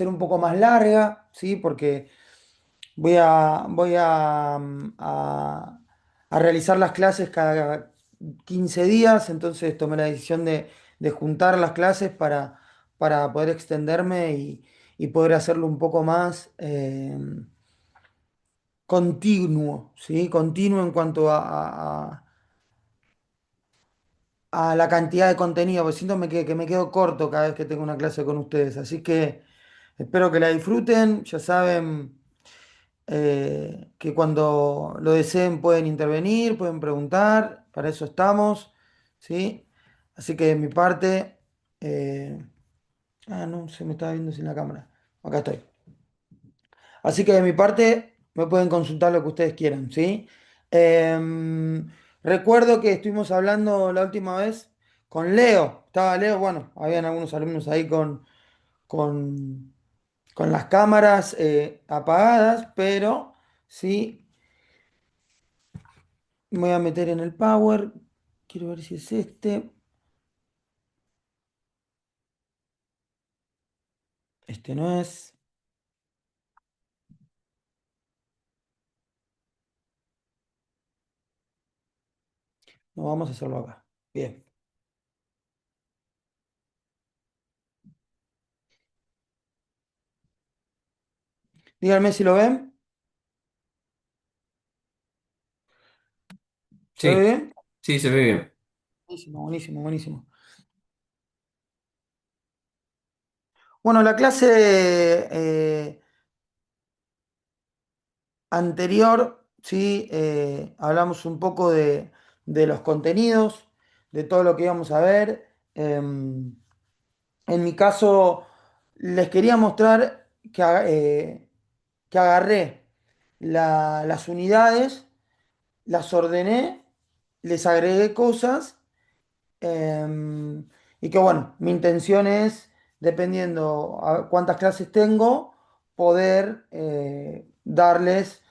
ser un poco más larga, ¿sí? Porque voy a realizar las clases cada 15 días, entonces tomé la decisión de juntar las clases para poder extenderme y poder hacerlo un poco más continuo, ¿sí? Continuo en cuanto a la cantidad de contenido, porque siento que me quedo corto cada vez que tengo una clase con ustedes. Así que espero que la disfruten. Ya saben que cuando lo deseen pueden intervenir, pueden preguntar, para eso estamos, ¿sí? Así que de mi parte... no, se me estaba viendo sin la cámara. Acá estoy. Así que de mi parte me pueden consultar lo que ustedes quieran, ¿sí? Em, Recuerdo que estuvimos hablando la última vez con Leo. Estaba Leo, bueno, habían algunos alumnos ahí con, con las cámaras apagadas, pero sí, me voy a meter en el Power. Quiero ver si es este. Este no es. No, vamos a hacerlo acá. Bien. Díganme si lo ven. ¿Se ve Sí, bien? sí, se ve bien. Buenísimo, buenísimo, buenísimo. Bueno, la clase anterior, sí, hablamos un poco de los contenidos, de todo lo que íbamos a ver. En mi caso, les quería mostrar que agarré las unidades, las ordené, les agregué cosas. Y que bueno, mi intención es, dependiendo a cuántas clases tengo, poder darles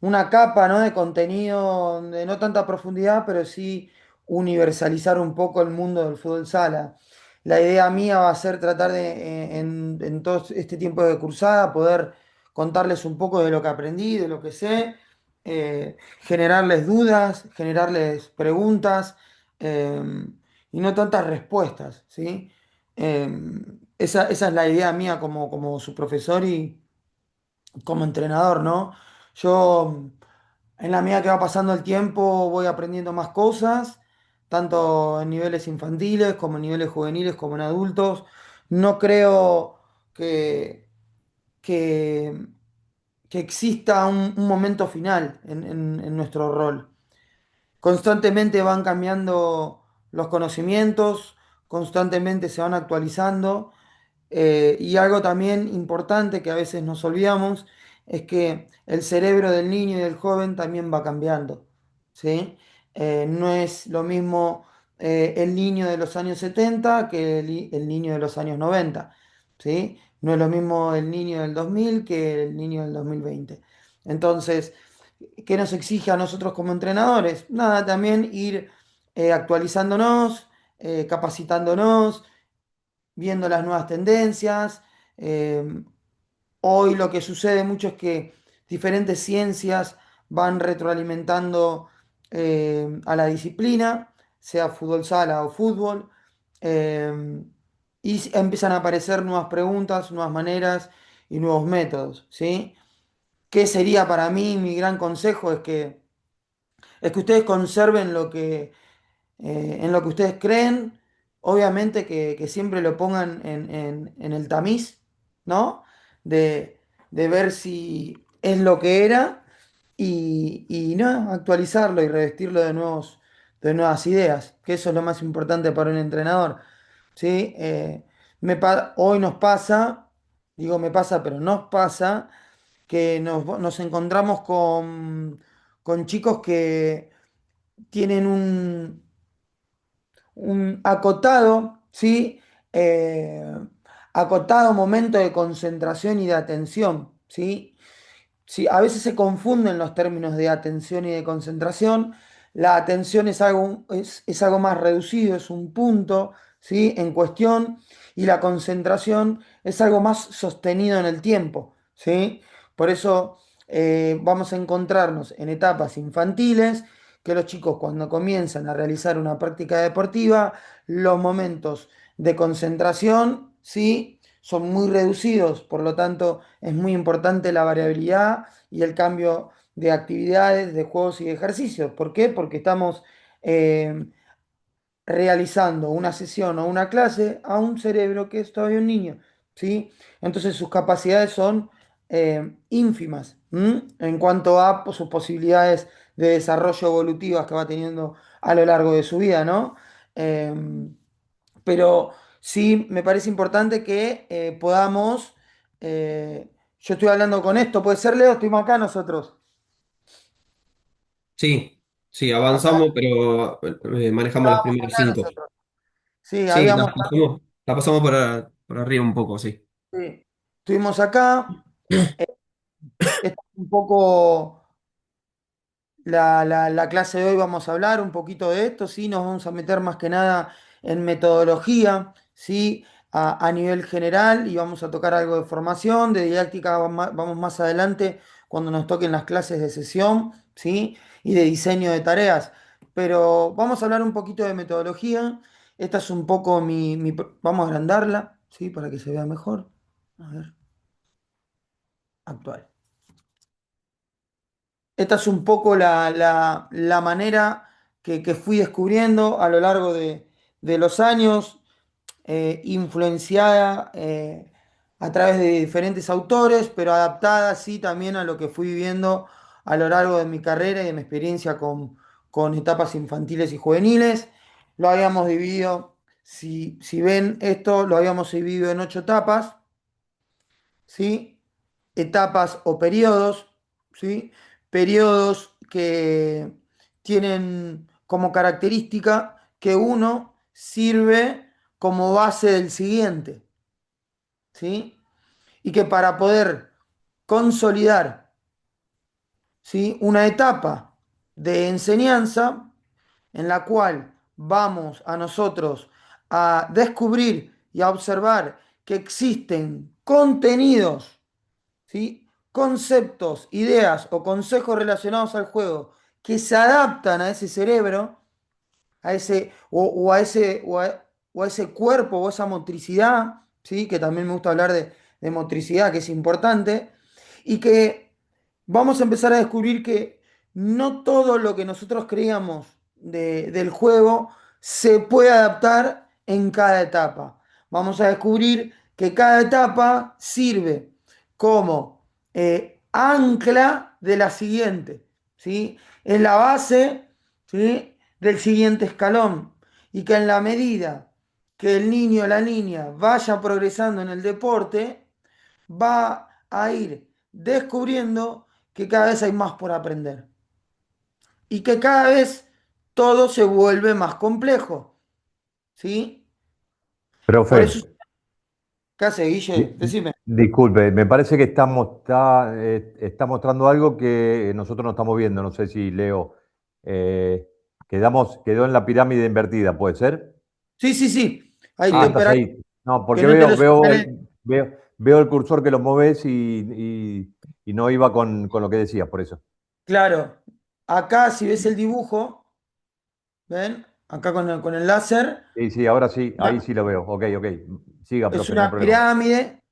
una capa, ¿no? De contenido de no tanta profundidad, pero sí universalizar un poco el mundo del fútbol sala. La idea mía va a ser tratar de, en todo este tiempo de cursada, poder contarles un poco de lo que aprendí, de lo que sé, generarles dudas, generarles preguntas, eh, y no tantas respuestas, ¿sí? Esa es la idea mía como su profesor y como entrenador, ¿no? Yo, en la medida que va pasando el tiempo, voy aprendiendo más cosas, tanto en niveles infantiles como en niveles juveniles, como en adultos. No creo que, que, que exista un momento final en nuestro rol. Constantemente van cambiando los conocimientos, constantemente se van actualizando. Y algo también importante que a veces nos olvidamos es que el cerebro del niño y del joven también va cambiando, ¿sí? No es lo mismo el niño de los años 70 que el niño de los años 90, ¿sí? No es lo mismo el niño del 2000 que el niño del 2020. Entonces, ¿qué nos exige a nosotros como entrenadores? Nada, también ir actualizándonos, capacitándonos, viendo las nuevas tendencias. Eh, Hoy lo que sucede mucho es que diferentes ciencias van retroalimentando a la disciplina, sea fútbol sala o fútbol, eh, y empiezan a aparecer nuevas preguntas, nuevas maneras y nuevos métodos, ¿sí? ¿Qué sería para mí mi gran consejo? Es que ustedes conserven en lo que ustedes creen, obviamente que siempre lo pongan en el tamiz, ¿no? De ver si es lo que era y no, actualizarlo y revestirlo de nuevas ideas, que eso es lo más importante para un entrenador, ¿sí? Hoy nos pasa, digo me pasa, pero nos pasa que nos encontramos con chicos que tienen un acotado, ¿sí? Eh, Acotado momento de concentración y de atención, ¿sí? Sí, a veces se confunden los términos de atención y de concentración. La atención es algo más reducido, es un punto, ¿sí? En cuestión, y la concentración es algo más sostenido en el tiempo, ¿sí? Por eso vamos a encontrarnos en etapas infantiles, que los chicos cuando comienzan a realizar una práctica deportiva, los momentos de concentración, ¿sí? Son muy reducidos, por lo tanto es muy importante la variabilidad y el cambio de actividades, de juegos y de ejercicios. ¿Por qué? Porque estamos eh, realizando una sesión o una clase a un cerebro que es todavía un niño, ¿sí? Entonces sus capacidades son ínfimas, ¿m? En cuanto a sus posibilidades de desarrollo evolutivas que va teniendo a lo largo de su vida, ¿no? Pero sí me parece importante que podamos, yo estoy hablando con esto, puede ser Leo, estuvimos acá nosotros. Sí, sí, Acá, avanzamos, pero manejamos las estábamos primeras acá cinco. nosotros. Sí, Sí, habíamos, la pasamos por arriba un poco, sí. sí, estuvimos acá. Esta es un poco la clase de hoy, vamos a hablar un poquito de esto, ¿sí? Nos vamos a meter más que nada en metodología, ¿sí? A nivel general y vamos a tocar algo de formación, de didáctica, vamos más adelante cuando nos toquen las clases de sesión, ¿sí? Y de diseño de tareas. Pero vamos a hablar un poquito de metodología. Esta es un poco vamos a agrandarla, ¿sí? Para que se vea mejor. A ver, actual. Esta es un poco la manera que fui descubriendo a lo largo de los años, influenciada a través de diferentes autores, pero adaptada sí también a lo que fui viviendo a lo largo de mi carrera y de mi experiencia con etapas infantiles y juveniles. Lo habíamos dividido, si ven esto, lo habíamos dividido en 8 etapas, ¿sí? Etapas o periodos, ¿sí? Periodos que tienen como característica que uno sirve como base del siguiente, ¿sí? Y que para poder consolidar, ¿sí? Una etapa de enseñanza en la cual vamos a nosotros a descubrir y a observar que existen contenidos, ¿sí? Conceptos, ideas o consejos relacionados al juego que se adaptan a ese cerebro, a ese, o a ese, o a ese cuerpo o esa motricidad, ¿sí? Que también me gusta hablar de motricidad, que es importante, y que vamos a empezar a descubrir que no todo lo que nosotros creíamos del juego se puede adaptar en cada etapa. Vamos a descubrir que cada etapa sirve como ancla de la siguiente, ¿sí? Es la base, ¿sí? Del siguiente escalón y que en la medida que el niño o la niña vaya progresando en el deporte, va a ir descubriendo que cada vez hay más por aprender y que cada vez todo se vuelve más complejo, ¿sí? Sí. Por Profe, eso, ¿qué hace, Guille? Decime. disculpe, me parece que está mostrando algo que nosotros no estamos viendo. No sé si Leo, quedó en la pirámide invertida, ¿puede ser? Sí, sí, sí. Ahí te Estás espera ahí. No, que porque no te lo señalé. veo el cursor que lo moves y no iba con lo que decías, por eso. Claro, acá si ves el dibujo, ¿ven? Acá con el láser, Sí, sí, ahora sí, ahí una- sí lo veo. Ok, ok. Siga, es profe, no hay una problema. pirámide.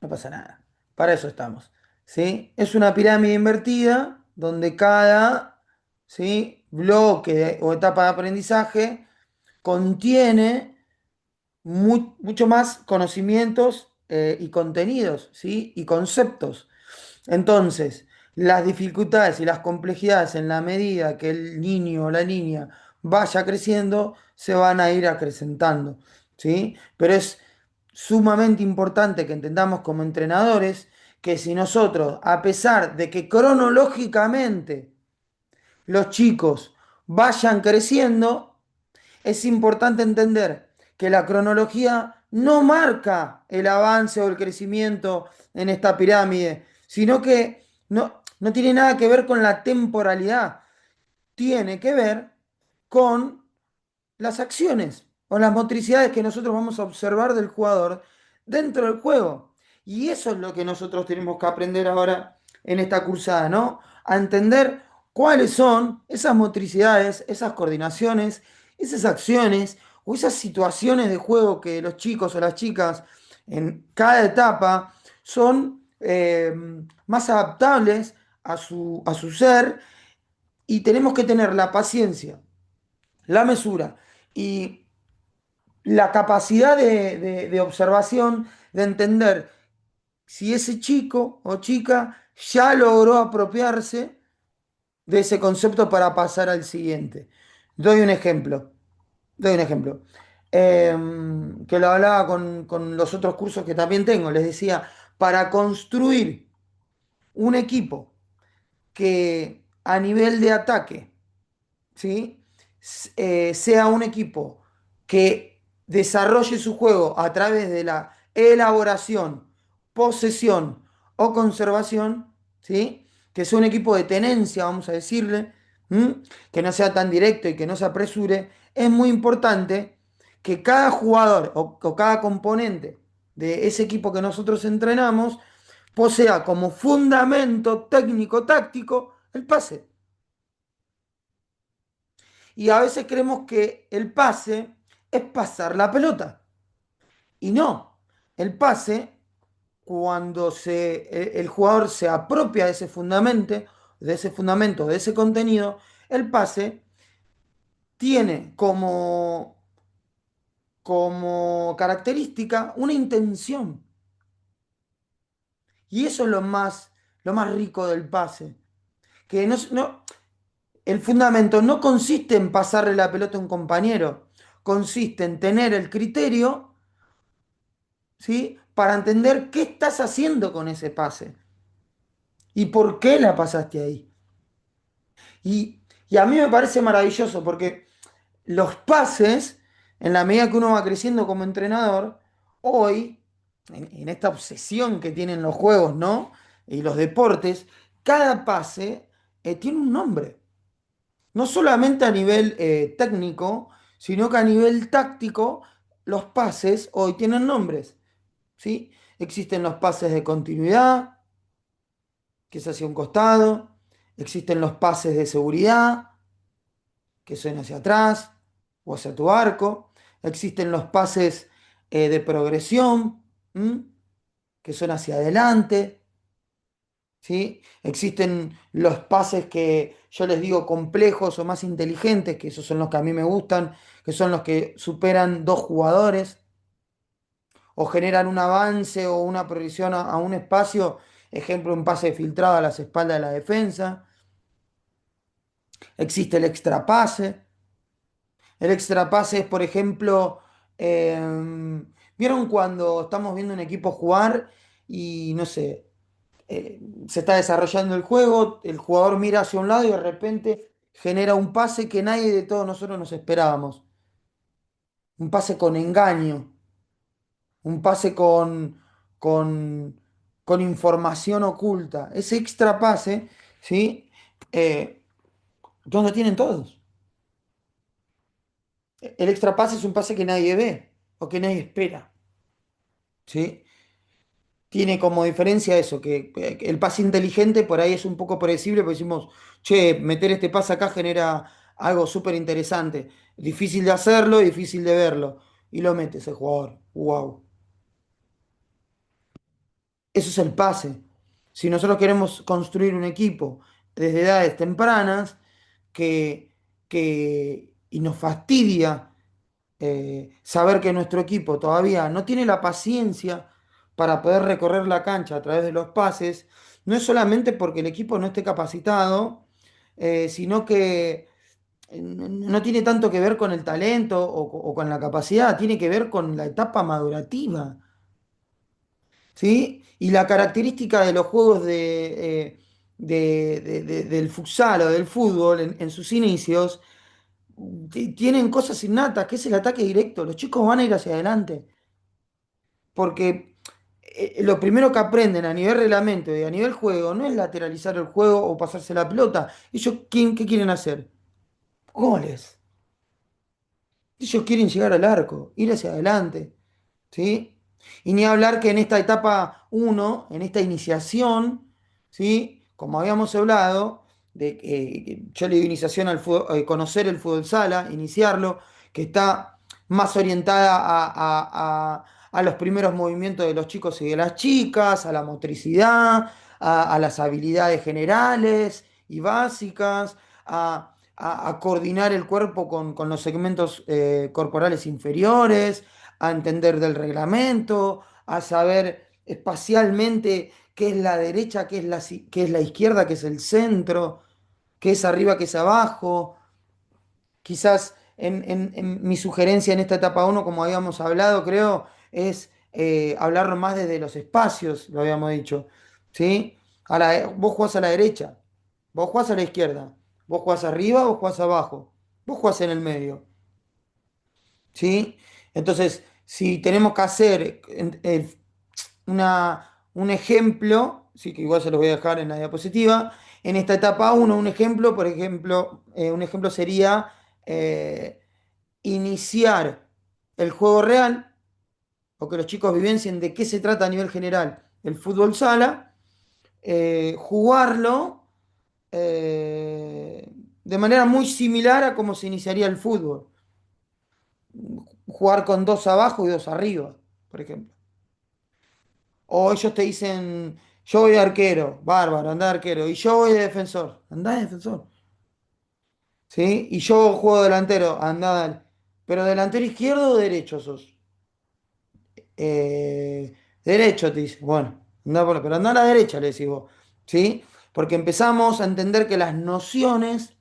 No pasa nada. Para eso estamos. ¿Sí? Es una pirámide invertida donde cada, ¿sí? bloque o etapa de aprendizaje contiene mucho más conocimientos y contenidos, ¿sí? Y conceptos. Entonces, las dificultades y las complejidades en la medida que el niño o la niña vaya creciendo, se van a ir acrecentando, ¿sí? Pero es sumamente importante que entendamos como entrenadores que si nosotros, a pesar de que cronológicamente los chicos vayan creciendo, es importante entender que la cronología no marca el avance o el crecimiento en esta pirámide, sino que no tiene nada que ver con la temporalidad, tiene que ver con las acciones o las motricidades que nosotros vamos a observar del jugador dentro del juego. Y eso es lo que nosotros tenemos que aprender ahora en esta cursada, ¿no? A entender cuáles son esas motricidades, esas coordinaciones, esas acciones o esas situaciones de juego que los chicos o las chicas en cada etapa son más adaptables a su ser, y tenemos que tener la paciencia, la mesura y la capacidad de observación, de entender si ese chico o chica ya logró apropiarse de ese concepto para pasar al siguiente. Doy un ejemplo, doy un ejemplo. Que lo hablaba con los otros cursos que también tengo. Les decía, para construir un equipo que a nivel de ataque, ¿sí? Sea un equipo que desarrolle su juego a través de la elaboración, posesión o conservación, ¿sí? Que sea un equipo de tenencia, vamos a decirle, ¿m? Que no sea tan directo y que no se apresure, es muy importante que cada jugador o cada componente de ese equipo que nosotros entrenamos posea como fundamento técnico-táctico el pase. Y a veces creemos que el pase es pasar la pelota. Y no, el pase, cuando el jugador se apropia de ese fundamento, de ese contenido, el pase tiene como característica una intención. Y eso es lo más rico del pase. Que el fundamento no consiste en pasarle la pelota a un compañero, consiste en tener el criterio, ¿sí? Para entender qué estás haciendo con ese pase y por qué la pasaste ahí. Y a mí me parece maravilloso porque los pases, en la medida que uno va creciendo como entrenador, hoy, en esta obsesión que tienen los juegos, ¿no? Y los deportes, cada pase tiene un nombre. No solamente a nivel técnico, sino que a nivel táctico, los pases hoy tienen nombres, ¿sí? Existen los pases de continuidad, que es hacia un costado. Existen los pases de seguridad, que son hacia atrás o hacia tu arco. Existen los pases de progresión, ¿m? Que son hacia adelante, ¿sí? Existen los pases que yo les digo complejos o más inteligentes, que esos son los que a mí me gustan, que son los que superan dos jugadores o generan un avance o una progresión a un espacio. Ejemplo, un pase filtrado a las espaldas de la defensa. Existe el extra pase. El extra pase es, por ejemplo, ¿vieron cuando estamos viendo un equipo jugar y no sé, se está desarrollando el juego, el jugador mira hacia un lado y de repente genera un pase que nadie de todos nosotros nos esperábamos? Un pase con engaño, un pase con, con información oculta. Ese extra pase, ¿sí? ¿Dónde tienen todos? El extra pase es un pase que nadie ve o que nadie espera, ¿sí? Tiene como diferencia eso, que el pase inteligente por ahí es un poco predecible, porque decimos, che, meter este pase acá genera algo súper interesante. Difícil de hacerlo, difícil de verlo. Y lo mete ese jugador. Wow. Eso es el pase. Si nosotros queremos construir un equipo desde edades tempranas, que, y nos fastidia saber que nuestro equipo todavía no tiene la paciencia para poder recorrer la cancha a través de los pases, no es solamente porque el equipo no esté capacitado, sino que no tiene tanto que ver con el talento o con la capacidad, tiene que ver con la etapa madurativa, ¿sí? Y la característica de los juegos del futsal o del fútbol en sus inicios tienen cosas innatas, que es el ataque directo. Los chicos van a ir hacia adelante, porque lo primero que aprenden a nivel reglamento y a nivel juego no es lateralizar el juego o pasarse la pelota. Ellos, ¿qué quieren hacer? Goles. Ellos quieren llegar al arco, ir hacia adelante, ¿sí? Y ni hablar que en esta etapa uno, en esta iniciación, ¿sí? Como habíamos hablado, de que yo le digo iniciación al fútbol, conocer el fútbol sala, iniciarlo, que está más orientada a los primeros movimientos de los chicos y de las chicas, a la motricidad, a las habilidades generales y básicas, a coordinar el cuerpo con los segmentos corporales inferiores, a entender del reglamento, a saber espacialmente qué es la derecha, qué es la izquierda, qué es el centro, qué es arriba, qué es abajo. Quizás en mi sugerencia en esta etapa uno, como habíamos hablado, creo, es hablarlo más desde los espacios, lo habíamos dicho. ¿Sí? Vos jugás a la derecha, vos jugás a la izquierda, vos jugás arriba, vos jugás abajo, vos jugás en el medio. ¿Sí? Entonces, si tenemos que hacer un ejemplo, sí que igual se los voy a dejar en la diapositiva, en esta etapa uno un ejemplo, por ejemplo, un ejemplo sería eh, iniciar el juego real, o que los chicos vivencien de qué se trata a nivel general el fútbol sala, jugarlo de manera muy similar a cómo se iniciaría el fútbol. Jugar con dos abajo y dos arriba, por ejemplo. O ellos te dicen, yo voy de arquero, bárbaro, anda de arquero, y yo voy de defensor, anda de defensor, ¿sí? Y yo juego delantero, anda, dale. Pero delantero izquierdo o derecho sos. Derecho te dice, bueno, pero anda a la derecha, le decís vos, ¿sí? Porque empezamos a entender que las nociones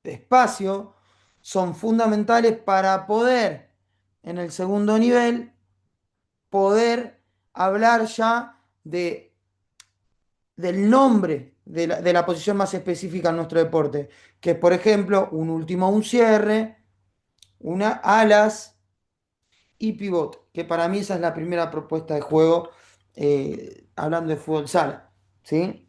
de espacio son fundamentales para poder, en el segundo nivel, poder hablar ya del nombre de la posición más específica en nuestro deporte, que es, por ejemplo, un último, un cierre, una alas y pivot, que para mí esa es la primera propuesta de juego hablando de fútbol sala, ¿sí?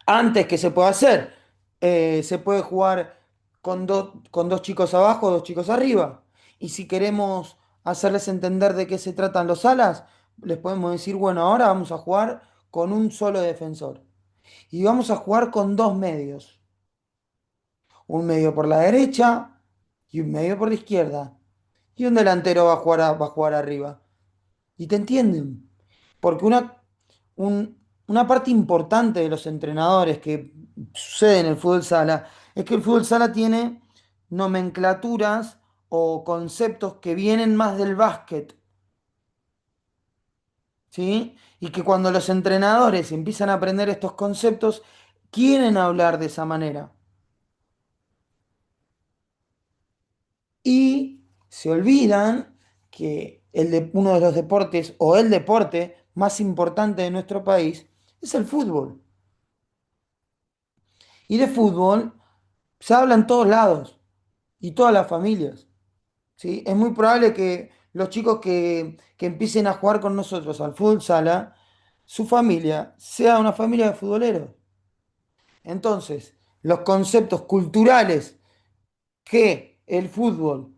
Antes, ¿qué se puede hacer? Se puede jugar con dos chicos abajo, dos chicos arriba. Y si queremos hacerles entender de qué se tratan los alas, les podemos decir, bueno, ahora vamos a jugar con un solo defensor. Y vamos a jugar con dos medios. Un medio por la derecha y un medio por la izquierda. Y un delantero va a jugar arriba. ¿Y te entienden? Porque una parte importante de los entrenadores que sucede en el fútbol sala es que el fútbol sala tiene nomenclaturas o conceptos que vienen más del básquet, ¿sí? Y que cuando los entrenadores empiezan a aprender estos conceptos, quieren hablar de esa manera. Y se olvidan que uno de los deportes o el deporte más importante de nuestro país es el fútbol. Y de fútbol se habla en todos lados y todas las familias, ¿sí? Es muy probable que los chicos que empiecen a jugar con nosotros al fútbol sala, su familia sea una familia de futboleros. Entonces, los conceptos culturales que el fútbol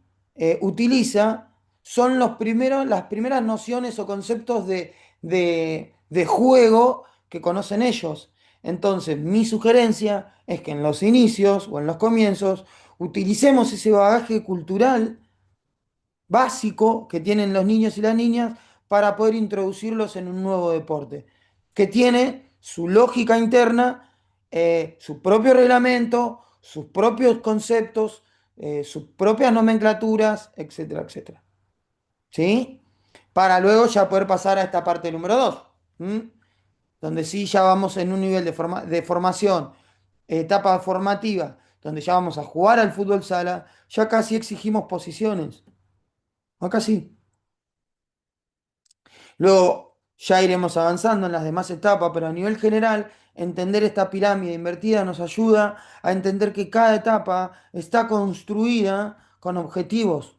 utiliza son las primeras nociones o conceptos de juego que conocen ellos. Entonces, mi sugerencia es que en los inicios o en los comienzos utilicemos ese bagaje cultural básico que tienen los niños y las niñas para poder introducirlos en un nuevo deporte, que tiene su lógica interna, su propio reglamento, sus propios conceptos, sus propias nomenclaturas, etcétera, etcétera. ¿Sí? Para luego ya poder pasar a esta parte número 2, donde sí ya vamos en un nivel de formación, etapa formativa, donde ya vamos a jugar al fútbol sala, ya casi exigimos posiciones. Acá sí. Luego ya iremos avanzando en las demás etapas, pero a nivel general, entender esta pirámide invertida nos ayuda a entender que cada etapa está construida con objetivos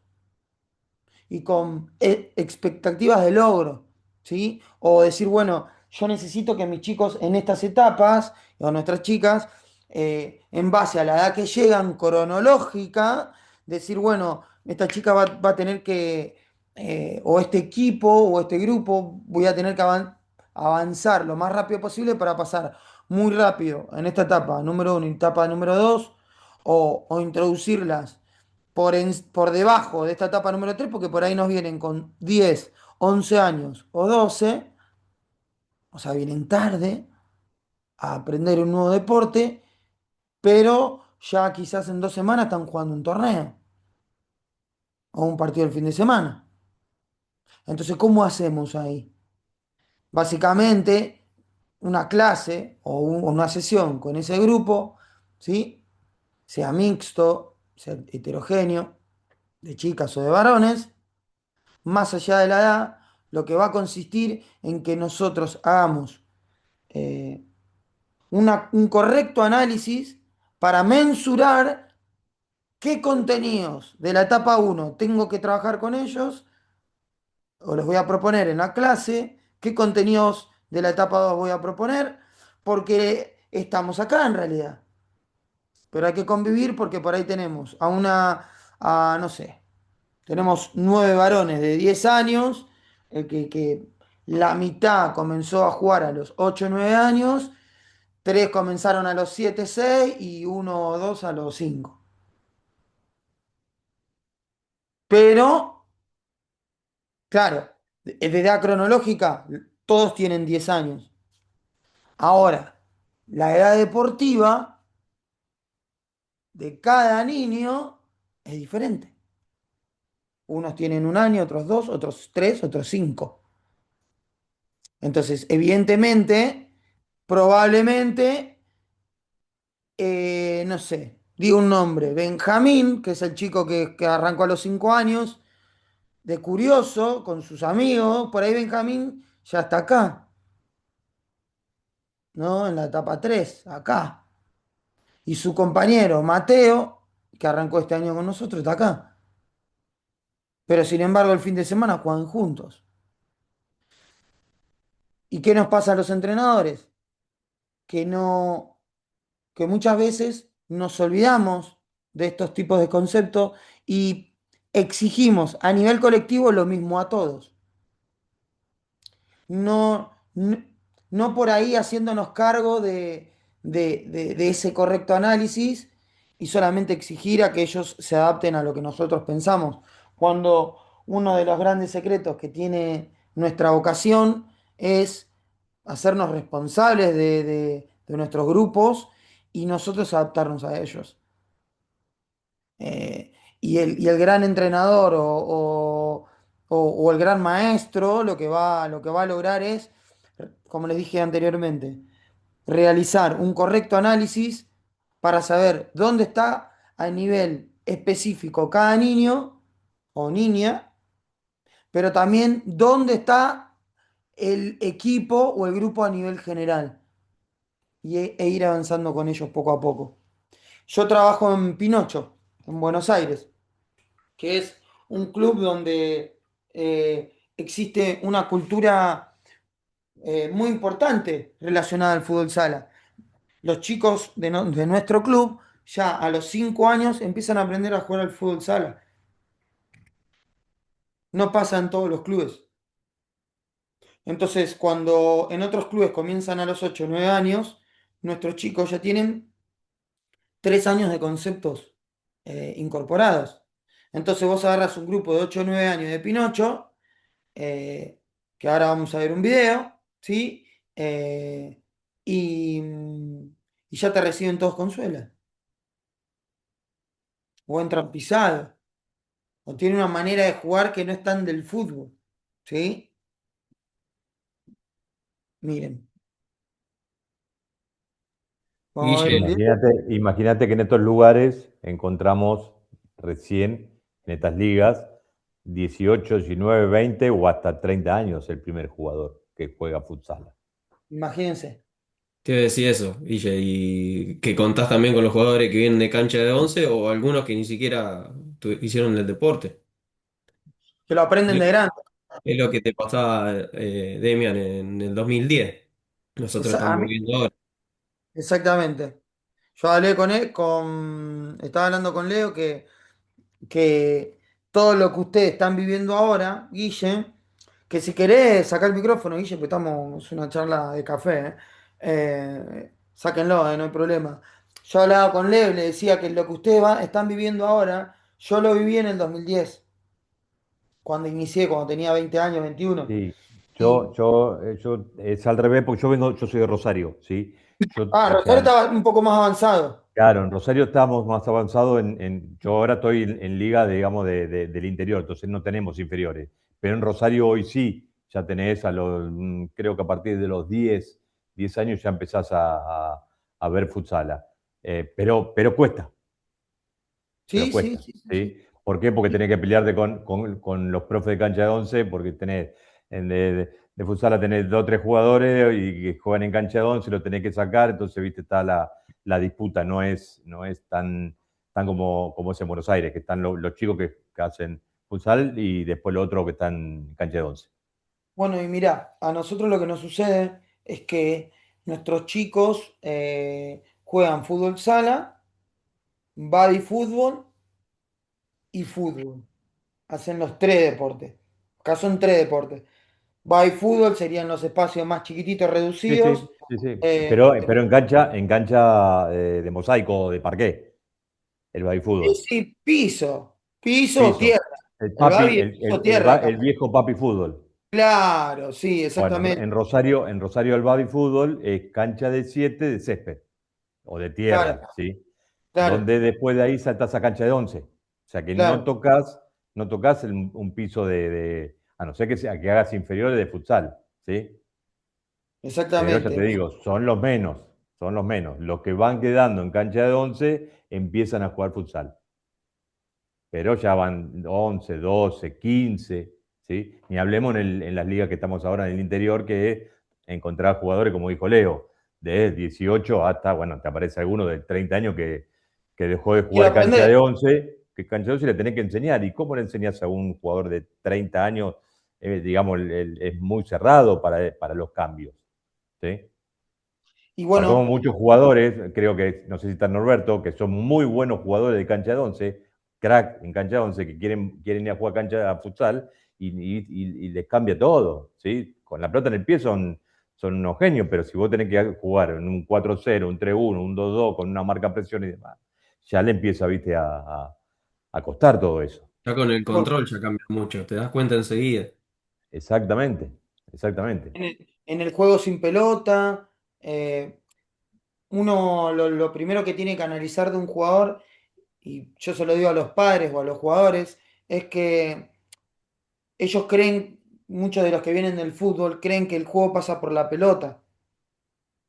y con expectativas de logro, ¿sí? O decir, bueno, yo necesito que mis chicos en estas etapas, o nuestras chicas, en base a la edad que llegan cronológica, decir, bueno, esta chica va a tener que o este equipo o este grupo voy a tener que avanzar lo más rápido posible para pasar muy rápido en esta etapa número uno y etapa número dos, o introducirlas por debajo de esta etapa número tres, porque por ahí nos vienen con 10 11 años o 12, o sea, vienen tarde a aprender un nuevo deporte, pero ya quizás en 2 semanas están jugando un torneo o un partido el fin de semana. Entonces, ¿cómo hacemos ahí? Básicamente, una clase o una sesión con ese grupo, ¿sí? Sea mixto, sea heterogéneo, de chicas o de varones, más allá de la edad, lo que va a consistir en que nosotros hagamos eh, un correcto análisis para mensurar qué contenidos de la etapa uno tengo que trabajar con ellos o les voy a proponer en la clase, qué contenidos de la etapa 2 voy a proponer, porque estamos acá en realidad. Pero hay que convivir porque por ahí tenemos no sé, tenemos 9 varones de 10 años, que la mitad comenzó a jugar a los 8 o 9 años, tres comenzaron a los 7 6 y uno o dos a los 5. Pero, claro, de edad cronológica, todos tienen 10 años. Ahora, la edad deportiva de cada niño es diferente. Unos tienen 1 año, otros 2, otros 3, otros 5. Entonces, evidentemente, probablemente, no sé, digo un nombre, Benjamín, que es el chico que arrancó a los 5 años, de curioso, con sus amigos, por ahí Benjamín ya está acá, ¿no? En la etapa 3 acá. Y su compañero, Mateo, que arrancó este año con nosotros, está acá. Pero sin embargo, el fin de semana juegan juntos. ¿Y qué nos pasa a los entrenadores? Que no, que muchas veces nos olvidamos de estos tipos de conceptos y exigimos a nivel colectivo lo mismo a todos. No, no, no por ahí haciéndonos cargo de ese correcto análisis y solamente exigir a que ellos se adapten a lo que nosotros pensamos. Cuando uno de los grandes secretos que tiene nuestra vocación es hacernos responsables de nuestros grupos y nosotros adaptarnos a ellos. Y el gran entrenador o el gran maestro lo que va a lograr es, como les dije anteriormente, realizar un correcto análisis para saber dónde está a nivel específico cada niño o niña, pero también dónde está el equipo o el grupo a nivel general e ir avanzando con ellos poco a poco. Yo trabajo en Pinocho, en Buenos Aires, que es un club donde existe una cultura muy importante relacionada al fútbol sala. Los chicos de nuestro club ya a los 5 años empiezan a aprender a jugar al fútbol sala. No pasa en todos los clubes. Entonces, cuando en otros clubes comienzan a los 8 o 9 años, nuestros chicos ya tienen 3 años de conceptos incorporados. Entonces vos agarras un grupo de 8 o 9 años de Pinocho, eh, que ahora vamos a ver un video, ¿sí? Y, y ya te reciben todos con suela, o entran pisados, o tienen una manera de jugar que no es tan del fútbol, ¿sí? Miren, vamos a ver un Guille, video. Imagínate que en estos lugares encontramos recién, en estas ligas, 18, 19, 20 o hasta 30 años el primer jugador que juega futsal. Imagínense, te iba a decir eso, Guille, y que contás también con los jugadores que vienen de cancha de 11 o algunos que ni siquiera hicieron el deporte. que lo aprenden de grande. Es lo que te pasaba, Demian, en el 2010. Nosotros A estamos mí, viendo ahora. exactamente. Yo hablé con él, estaba hablando con Leo que todo lo que ustedes están viviendo ahora, Guille, que si querés sacar el micrófono, Guille, pues estamos, es una charla de café, sáquenlo, no hay problema. Yo hablaba con Leo y le decía que lo que ustedes están viviendo ahora, yo lo viví en el 2010 cuando inicié, cuando tenía 20 años, 21. Sí, Y, yo es al revés porque yo soy de Rosario, ¿sí? O Rosario sea, estaba un poco más avanzado. claro, en Rosario estamos más avanzados yo ahora estoy en liga, digamos, del interior, entonces no tenemos inferiores. Pero en Rosario hoy sí, ya tenés creo que a partir de los 10 años ya empezás a ver futsala. Pero cuesta, pero Sí, sí, cuesta, sí, sí, ¿sí? sí. ¿Por qué? Porque Y, tenés que pelearte con los profes de cancha de 11, porque de futsal tenés dos o tres jugadores y que juegan en cancha de 11, lo tenés que sacar, entonces, viste, está la disputa, no es tan como es en Buenos Aires, que están los chicos que hacen futsal y después los otros que están en cancha de 11. bueno, y mirá, a nosotros lo que nos sucede es que nuestros chicos juegan fútbol sala, body fútbol y fútbol. Hacen los tres deportes. Acá son tres deportes. Body fútbol serían los espacios más chiquititos, Sí, sí, reducidos. sí, sí. eh, Pero en cancha de mosaico, de parqué, el baby sí, fútbol. sí, piso o Piso. tierra. El El papi, body es el, piso o el, el, tierra ba- acá. el viejo papi fútbol. Claro, sí, Bueno, en, exactamente. en Rosario, en Rosario el baby fútbol es cancha de 7 de césped o de Claro, tierra, ¿sí? claro, Donde después de ahí saltás a cancha de 11. O sea que no claro, tocas, no tocas un piso a no ser que hagas inferiores de futsal, ¿sí? Pero ya te exactamente. digo, son los menos, son los menos. Los que van quedando en cancha de 11 empiezan a jugar futsal. Pero ya van 11, 12, 15, ¿sí? Ni hablemos en las ligas que estamos ahora en el interior, que encontrar jugadores, como dijo Leo, de 18 hasta, bueno, te aparece alguno de 30 años que dejó de Quiero jugar cancha de aprender. 11, que cancha de 11 le tenés que enseñar. ¿Y cómo le enseñás a un jugador de 30 años? Digamos, es muy cerrado para los cambios, ¿sí? Y Pasó como bueno, muchos jugadores, creo que, no sé si está Norberto, que son muy buenos jugadores de cancha de 11, crack en cancha de 11, que quieren ir a jugar cancha a futsal y les cambia todo, ¿sí? Con la pelota en el pie son unos genios, pero si vos tenés que jugar en un 4-0, un 3-1, un 2-2, con una marca presión y demás, ya le empieza, viste, a costar todo eso. Ya con el bueno, control ya cambia mucho, te das cuenta enseguida. Exactamente, exactamente. en el juego sin pelota, uno lo primero que tiene que analizar de un jugador, y yo se lo digo a los padres o a los jugadores, es que ellos creen, muchos de los que vienen del fútbol, creen que el juego pasa por la pelota.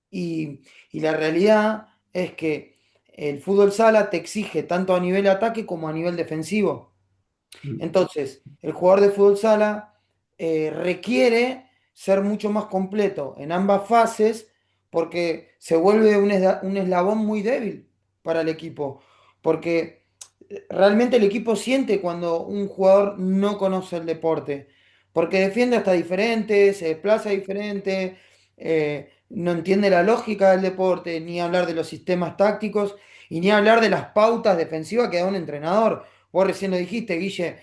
Y la realidad es que el fútbol sala te exige tanto a nivel ataque como a nivel defensivo. Entonces, el jugador de fútbol sala requiere ser mucho más completo en ambas fases porque se vuelve un eslabón muy débil para el equipo. Porque realmente el equipo siente cuando un jugador no conoce el deporte. Porque defiende hasta diferente, se desplaza diferente, no entiende la lógica del deporte, ni hablar de los sistemas tácticos y ni hablar de las pautas defensivas que da un entrenador. Vos recién lo dijiste, Guille.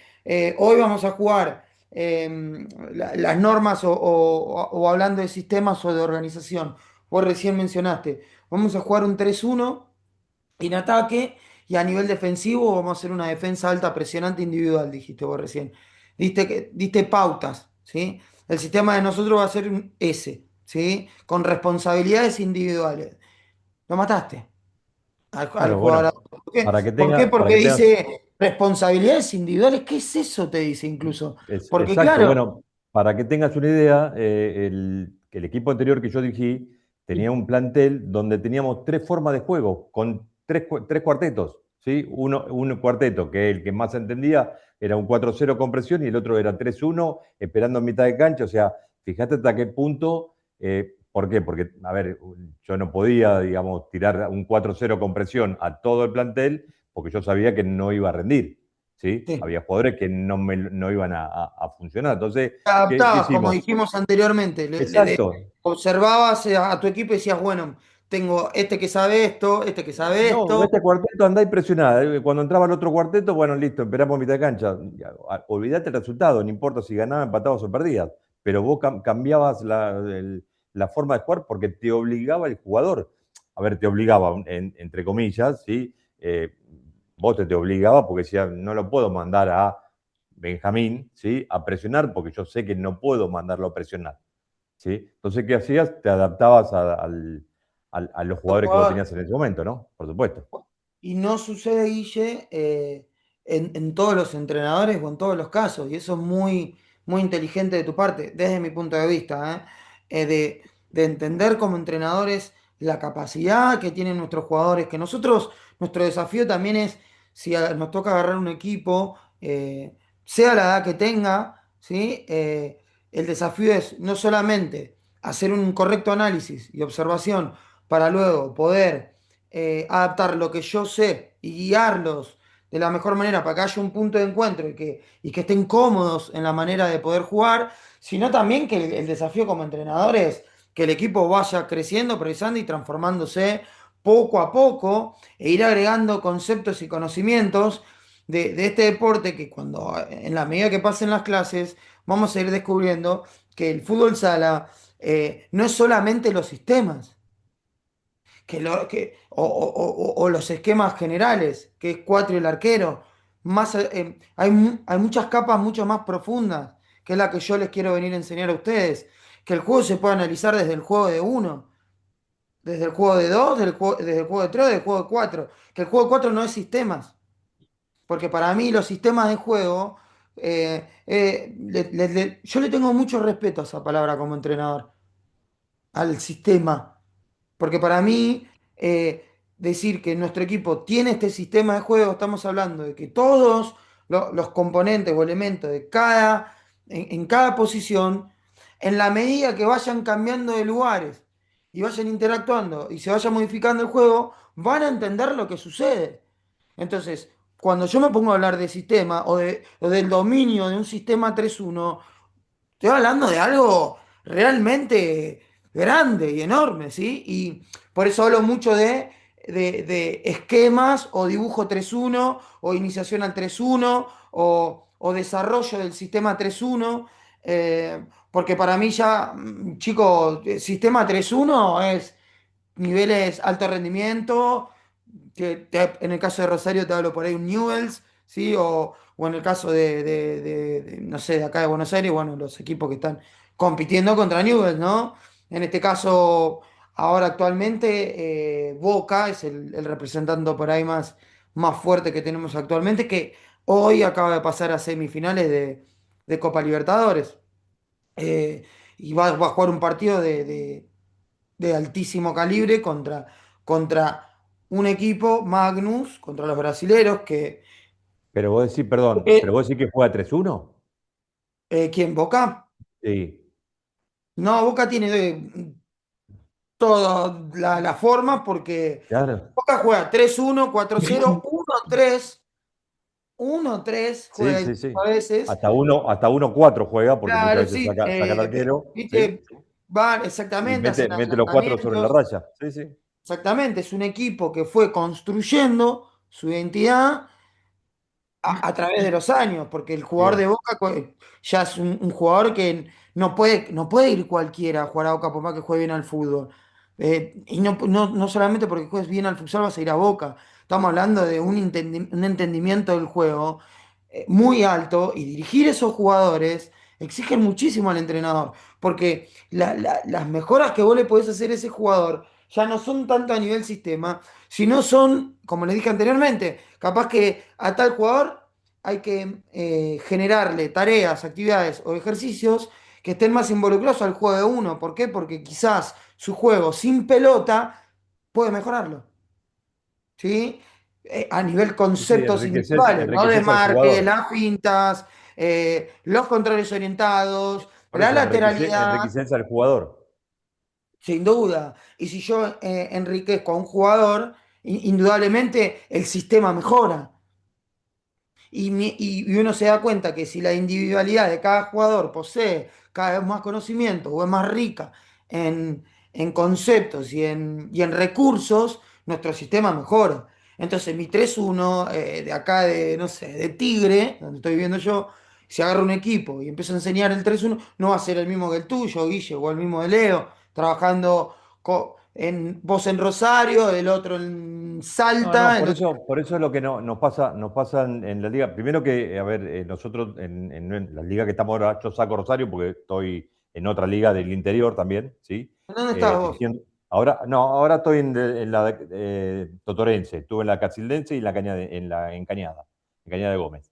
Hoy vamos a jugar las normas o hablando de sistemas o de organización. Vos recién mencionaste, vamos a jugar un 3-1 en ataque y a nivel defensivo vamos a hacer una defensa alta presionante individual, dijiste vos recién. Diste pautas, ¿sí? El sistema de nosotros va a ser un S, ¿sí? Con responsabilidades individuales. Lo mataste al Claro, jugador. bueno, ¿Por qué? para que ¿Por qué? tenga, para Porque que tengas. dice responsabilidades individuales. ¿Qué es eso? Te dice incluso. Porque Exacto, claro, bueno, para que tengas una idea, el equipo anterior que yo dirigí tenía un plantel donde teníamos tres formas de juego, con tres cuartetos, ¿sí? Un cuarteto que el que más entendía era un 4-0 con presión y el otro era 3-1 esperando en mitad de cancha, o sea, fíjate hasta qué punto, ¿por qué? Porque, a ver, yo no podía, digamos, tirar un 4-0 con presión a todo el plantel porque yo sabía que no iba a rendir. ¿Sí? sí, Había jugadores que no iban a funcionar. Entonces, te ¿qué adaptabas, como hicimos? dijimos anteriormente. Exacto, Observabas a tu equipo y decías, bueno, tengo este que sabe esto, este que sabe No, esto. este cuarteto anda impresionada. Cuando entraba el otro cuarteto, bueno, listo, esperamos mitad de cancha. Olvídate el resultado, no importa si ganabas, empatabas o perdías. Pero vos cambiabas la forma de jugar porque te obligaba el jugador. A ver, te obligaba, entre comillas, ¿sí? Vos te obligaba porque decías, no lo puedo mandar a Benjamín, ¿sí? A presionar porque yo sé que no puedo mandarlo a presionar, ¿sí? Entonces, ¿qué hacías? Te adaptabas a los jugadores que vos tenías en ese momento, ¿no? Por supuesto. Y no sucede, Guille, en todos los entrenadores o en todos los casos, y eso es muy, muy inteligente de tu parte, desde mi punto de vista, ¿eh? De entender como entrenadores la capacidad que tienen nuestros jugadores, que nosotros, nuestro desafío también es, si nos toca agarrar un equipo, sea la edad que tenga, ¿sí? El desafío es no solamente hacer un correcto análisis y observación para luego poder adaptar lo que yo sé y guiarlos de la mejor manera para que haya un punto de encuentro y que estén cómodos en la manera de poder jugar, sino también que el desafío como entrenador es que el equipo vaya creciendo, progresando y transformándose poco a poco e ir agregando conceptos y conocimientos de este deporte que cuando en la medida que pasen las clases vamos a ir descubriendo que el fútbol sala no es solamente los sistemas o los esquemas generales, que es cuatro y el arquero. Hay muchas capas mucho más profundas, que es la que yo les quiero venir a enseñar a ustedes. Que el juego se puede analizar desde el juego de uno, desde el juego de dos, desde el juego de tres, desde el juego de cuatro. Que el juego de cuatro no es sistemas, porque para mí los sistemas de juego, yo le tengo mucho respeto a esa palabra como entrenador, al sistema. Porque para mí, decir que nuestro equipo tiene este sistema de juego, estamos hablando de que todos los componentes o elementos de en cada posición, en la medida que vayan cambiando de lugares y vayan interactuando y se vaya modificando el juego, van a entender lo que sucede. Entonces, cuando yo me pongo a hablar de sistema o del dominio de un sistema 3-1, estoy hablando de algo realmente grande y enorme, ¿sí? Y por eso hablo mucho de esquemas o dibujo 3-1 o iniciación al 3-1 o desarrollo del sistema 3-1, porque para mí ya, chicos, sistema 3-1 es niveles alto rendimiento, en el caso de Rosario te hablo por ahí un Newell's, ¿sí? O en el caso no sé, de acá de Buenos Aires, bueno, los equipos que están compitiendo contra Newell's, ¿no? En este caso, ahora actualmente, Boca es el representante por ahí más fuerte que tenemos actualmente, que hoy acaba de pasar a semifinales de Copa Libertadores. Eh, y va a jugar un partido de altísimo calibre contra un equipo, Magnus, contra los brasileros, Pero vos decís, perdón, pero eh, vos decís que juega 3-1. ¿quién? ¿Boca? Sí, No, Boca tiene todas las formas porque claro. Boca juega 3-1, 4-0, 1-3, 1-3 Sí, juega sí, sí. a veces. Hasta uno 4 juega porque muchas Claro, veces sí, saca el arquero, ¿sí? viste, van Y exactamente, mete, hacen mete los 4 sobre la adelantamientos. raya. Sí, sí. Exactamente, es un equipo que fue construyendo su identidad a través de los años, porque el jugador de Bien. Boca ya es un jugador que no puede ir cualquiera a jugar a Boca por más que juegue bien al fútbol. Y no solamente porque juegues bien al futsal vas a ir a Boca. Estamos hablando de un entendimiento del juego muy alto y dirigir esos jugadores exige muchísimo al entrenador, porque las mejoras que vos le podés hacer a ese jugador ya no son tanto a nivel sistema, sino son, como le dije anteriormente, capaz que a tal jugador hay que generarle tareas, actividades o ejercicios que estén más involucrados al juego de uno. ¿Por qué? Porque quizás su juego sin pelota puede mejorarlo, ¿sí? A nivel Sí, sí, conceptos individuales, ¿no? enriqueces al Desmarque, jugador. las fintas, los controles orientados, Por la eso lateralidad. enriqueces al jugador. Sin duda. Y si yo enriquezco a un jugador, indudablemente el sistema mejora. Y uno se da cuenta que si la individualidad de cada jugador posee cada vez más conocimiento o es más rica en conceptos y en recursos, nuestro sistema mejora. Entonces, mi 3-1 de acá, de, no sé, de Tigre, donde estoy viviendo yo, si agarro un equipo y empiezo a enseñar el 3-1 no va a ser el mismo que el tuyo, Guille, o el mismo de Leo, trabajando vos en Rosario, el otro en No, no, Salta, el otro... por eso es lo que nos pasa en la liga. Primero que, a ver, nosotros en la liga que estamos ahora, yo saco Rosario porque estoy en otra liga del interior también, ¿sí? ¿Dónde estás vos? Ahora, no, ahora estoy en la Totorense, estuve en la Casildense y en Cañada de Gómez.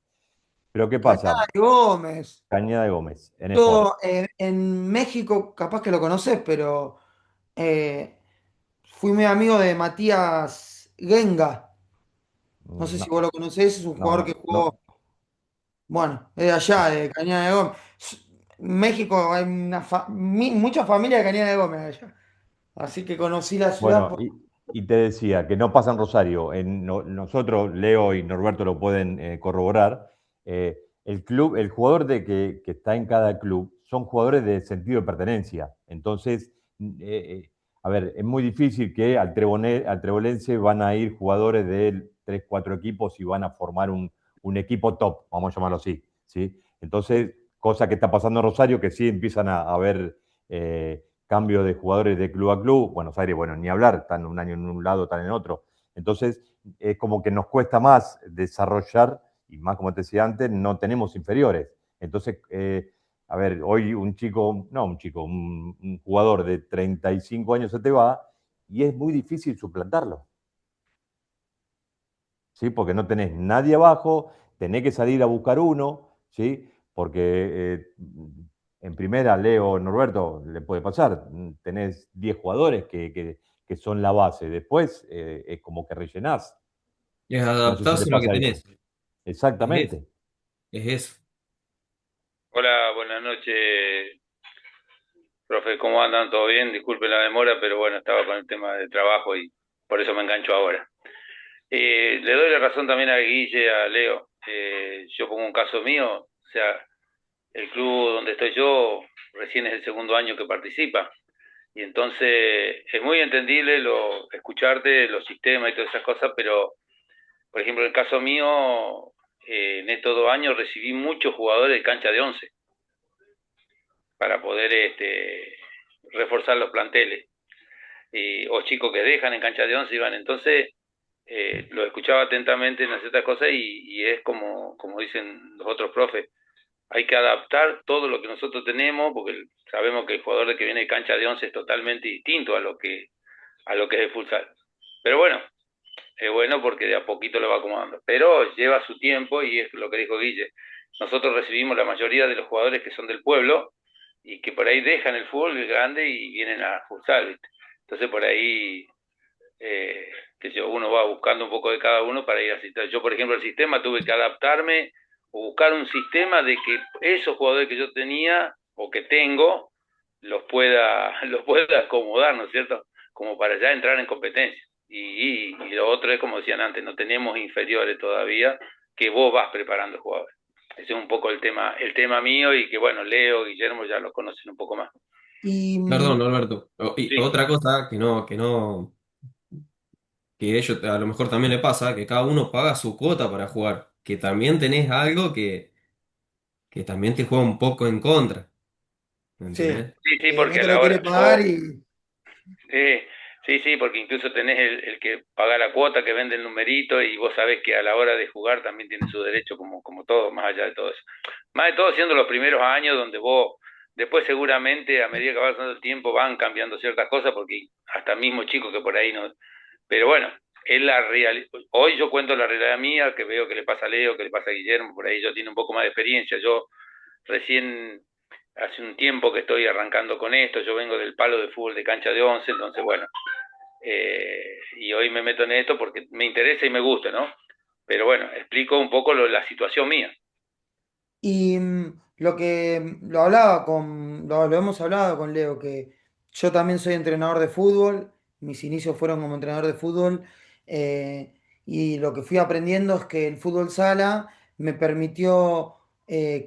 Pero ¿qué Cañada pasa? de Gómez. Cañada de Gómez, en Sport. Todo en México, capaz que lo conoces, pero eh, fui muy amigo de Matías Genga. No sé si No, vos lo conocés, es un no, jugador que no, jugó, no. bueno, es de allá, de Cañada de Gómez. En México hay mucha familia de Cañada de Gómez allá. Así que conocí la ciudad Bueno, por... y te decía que no pasa en Rosario. Nosotros, Leo y Norberto lo pueden corroborar. El club, el jugador que está en cada club son jugadores de sentido de pertenencia. Entonces, a ver, es muy difícil que al Trebolense van a ir jugadores de 3, 4 equipos y van a formar un equipo top, vamos a llamarlo así, ¿sí? Entonces, cosa que está pasando en Rosario, que sí empiezan a haber cambio de jugadores de club a club. Buenos Aires, bueno, ni hablar, están un año en un lado, están en otro. Entonces, es como que nos cuesta más desarrollar, y más como te decía antes, no tenemos inferiores. Entonces, a ver, hoy un chico, no un chico, un jugador de 35 años se te va y es muy difícil suplantarlo. ¿Sí? Porque no tenés nadie abajo, tenés que salir a buscar uno, ¿sí? Porque en primera, Leo, Norberto, le puede pasar, tenés 10 jugadores que son la base, después es como que rellenás, Es no sé si te adaptarse a lo que pasa eso. tenés. Es eso. Exactamente. Es eso. Hola, buenas noches, profe. ¿Cómo andan? ¿Todo bien? Disculpen la demora, pero bueno, estaba con el tema de trabajo y por eso me engancho ahora. Le doy la razón también a Guille, a Leo. Yo pongo un caso mío, o sea, el club donde estoy yo recién es el segundo año que participa y entonces es muy entendible escucharte, los sistemas y todas esas cosas, pero por ejemplo, en el caso mío, en estos 2 años recibí muchos jugadores de cancha de 11 para poder reforzar los planteles. O chicos que dejan en cancha de 11 y van. Entonces, lo escuchaba atentamente en ciertas cosas y es como dicen los otros profes, hay que adaptar todo lo que nosotros tenemos porque sabemos que el jugador de que viene de cancha de 11 es totalmente distinto a lo que es el futsal. Pero bueno, es bueno porque de a poquito lo va acomodando. Pero lleva su tiempo y es lo que dijo Guille. Nosotros recibimos la mayoría de los jugadores que son del pueblo y que por ahí dejan el fútbol grande y vienen a futsal, ¿viste? Entonces por ahí uno va buscando un poco de cada uno para ir así. Yo, por ejemplo, el sistema tuve que adaptarme o buscar un sistema de que esos jugadores que yo tenía o que tengo los pueda acomodar, ¿no es cierto? Como para ya entrar en competencia. Y lo otro es, como decían antes, no tenemos inferiores todavía que vos vas preparando jugadores. Ese es un poco el tema mío y que, bueno, Leo, Guillermo ya lo conocen un poco más. Y Perdón, Alberto. Y Sí, otra cosa que a ellos a lo mejor también le pasa, que cada uno paga su cuota para jugar. Que también tenés algo que también te juega un poco en contra. ¿Me sí, entendés? sí, sí, el porque a otro la quiere hora, pagar y... sí, sí, sí, porque incluso tenés el que paga la cuota, que vende el numerito, y vos sabés que a la hora de jugar también tiene su derecho como todo, más allá de todo eso. Más de todo siendo los primeros años donde vos, después seguramente a medida que va pasando el tiempo van cambiando ciertas cosas, porque hasta mismo chicos que por ahí no... Pero bueno, es la realidad. Hoy yo cuento la realidad mía, que veo que le pasa a Leo, que le pasa a Guillermo, por ahí yo tiene un poco más de experiencia. Yo recién hace un tiempo que estoy arrancando con esto, yo vengo del palo de fútbol de cancha de 11, entonces bueno, y hoy me meto en esto porque me interesa y me gusta, ¿no? Pero bueno, explico un poco la situación mía. Y lo que lo hablaba lo hemos hablado con Leo, que yo también soy entrenador de fútbol, mis inicios fueron como entrenador de fútbol, y lo que fui aprendiendo es que el fútbol sala me permitió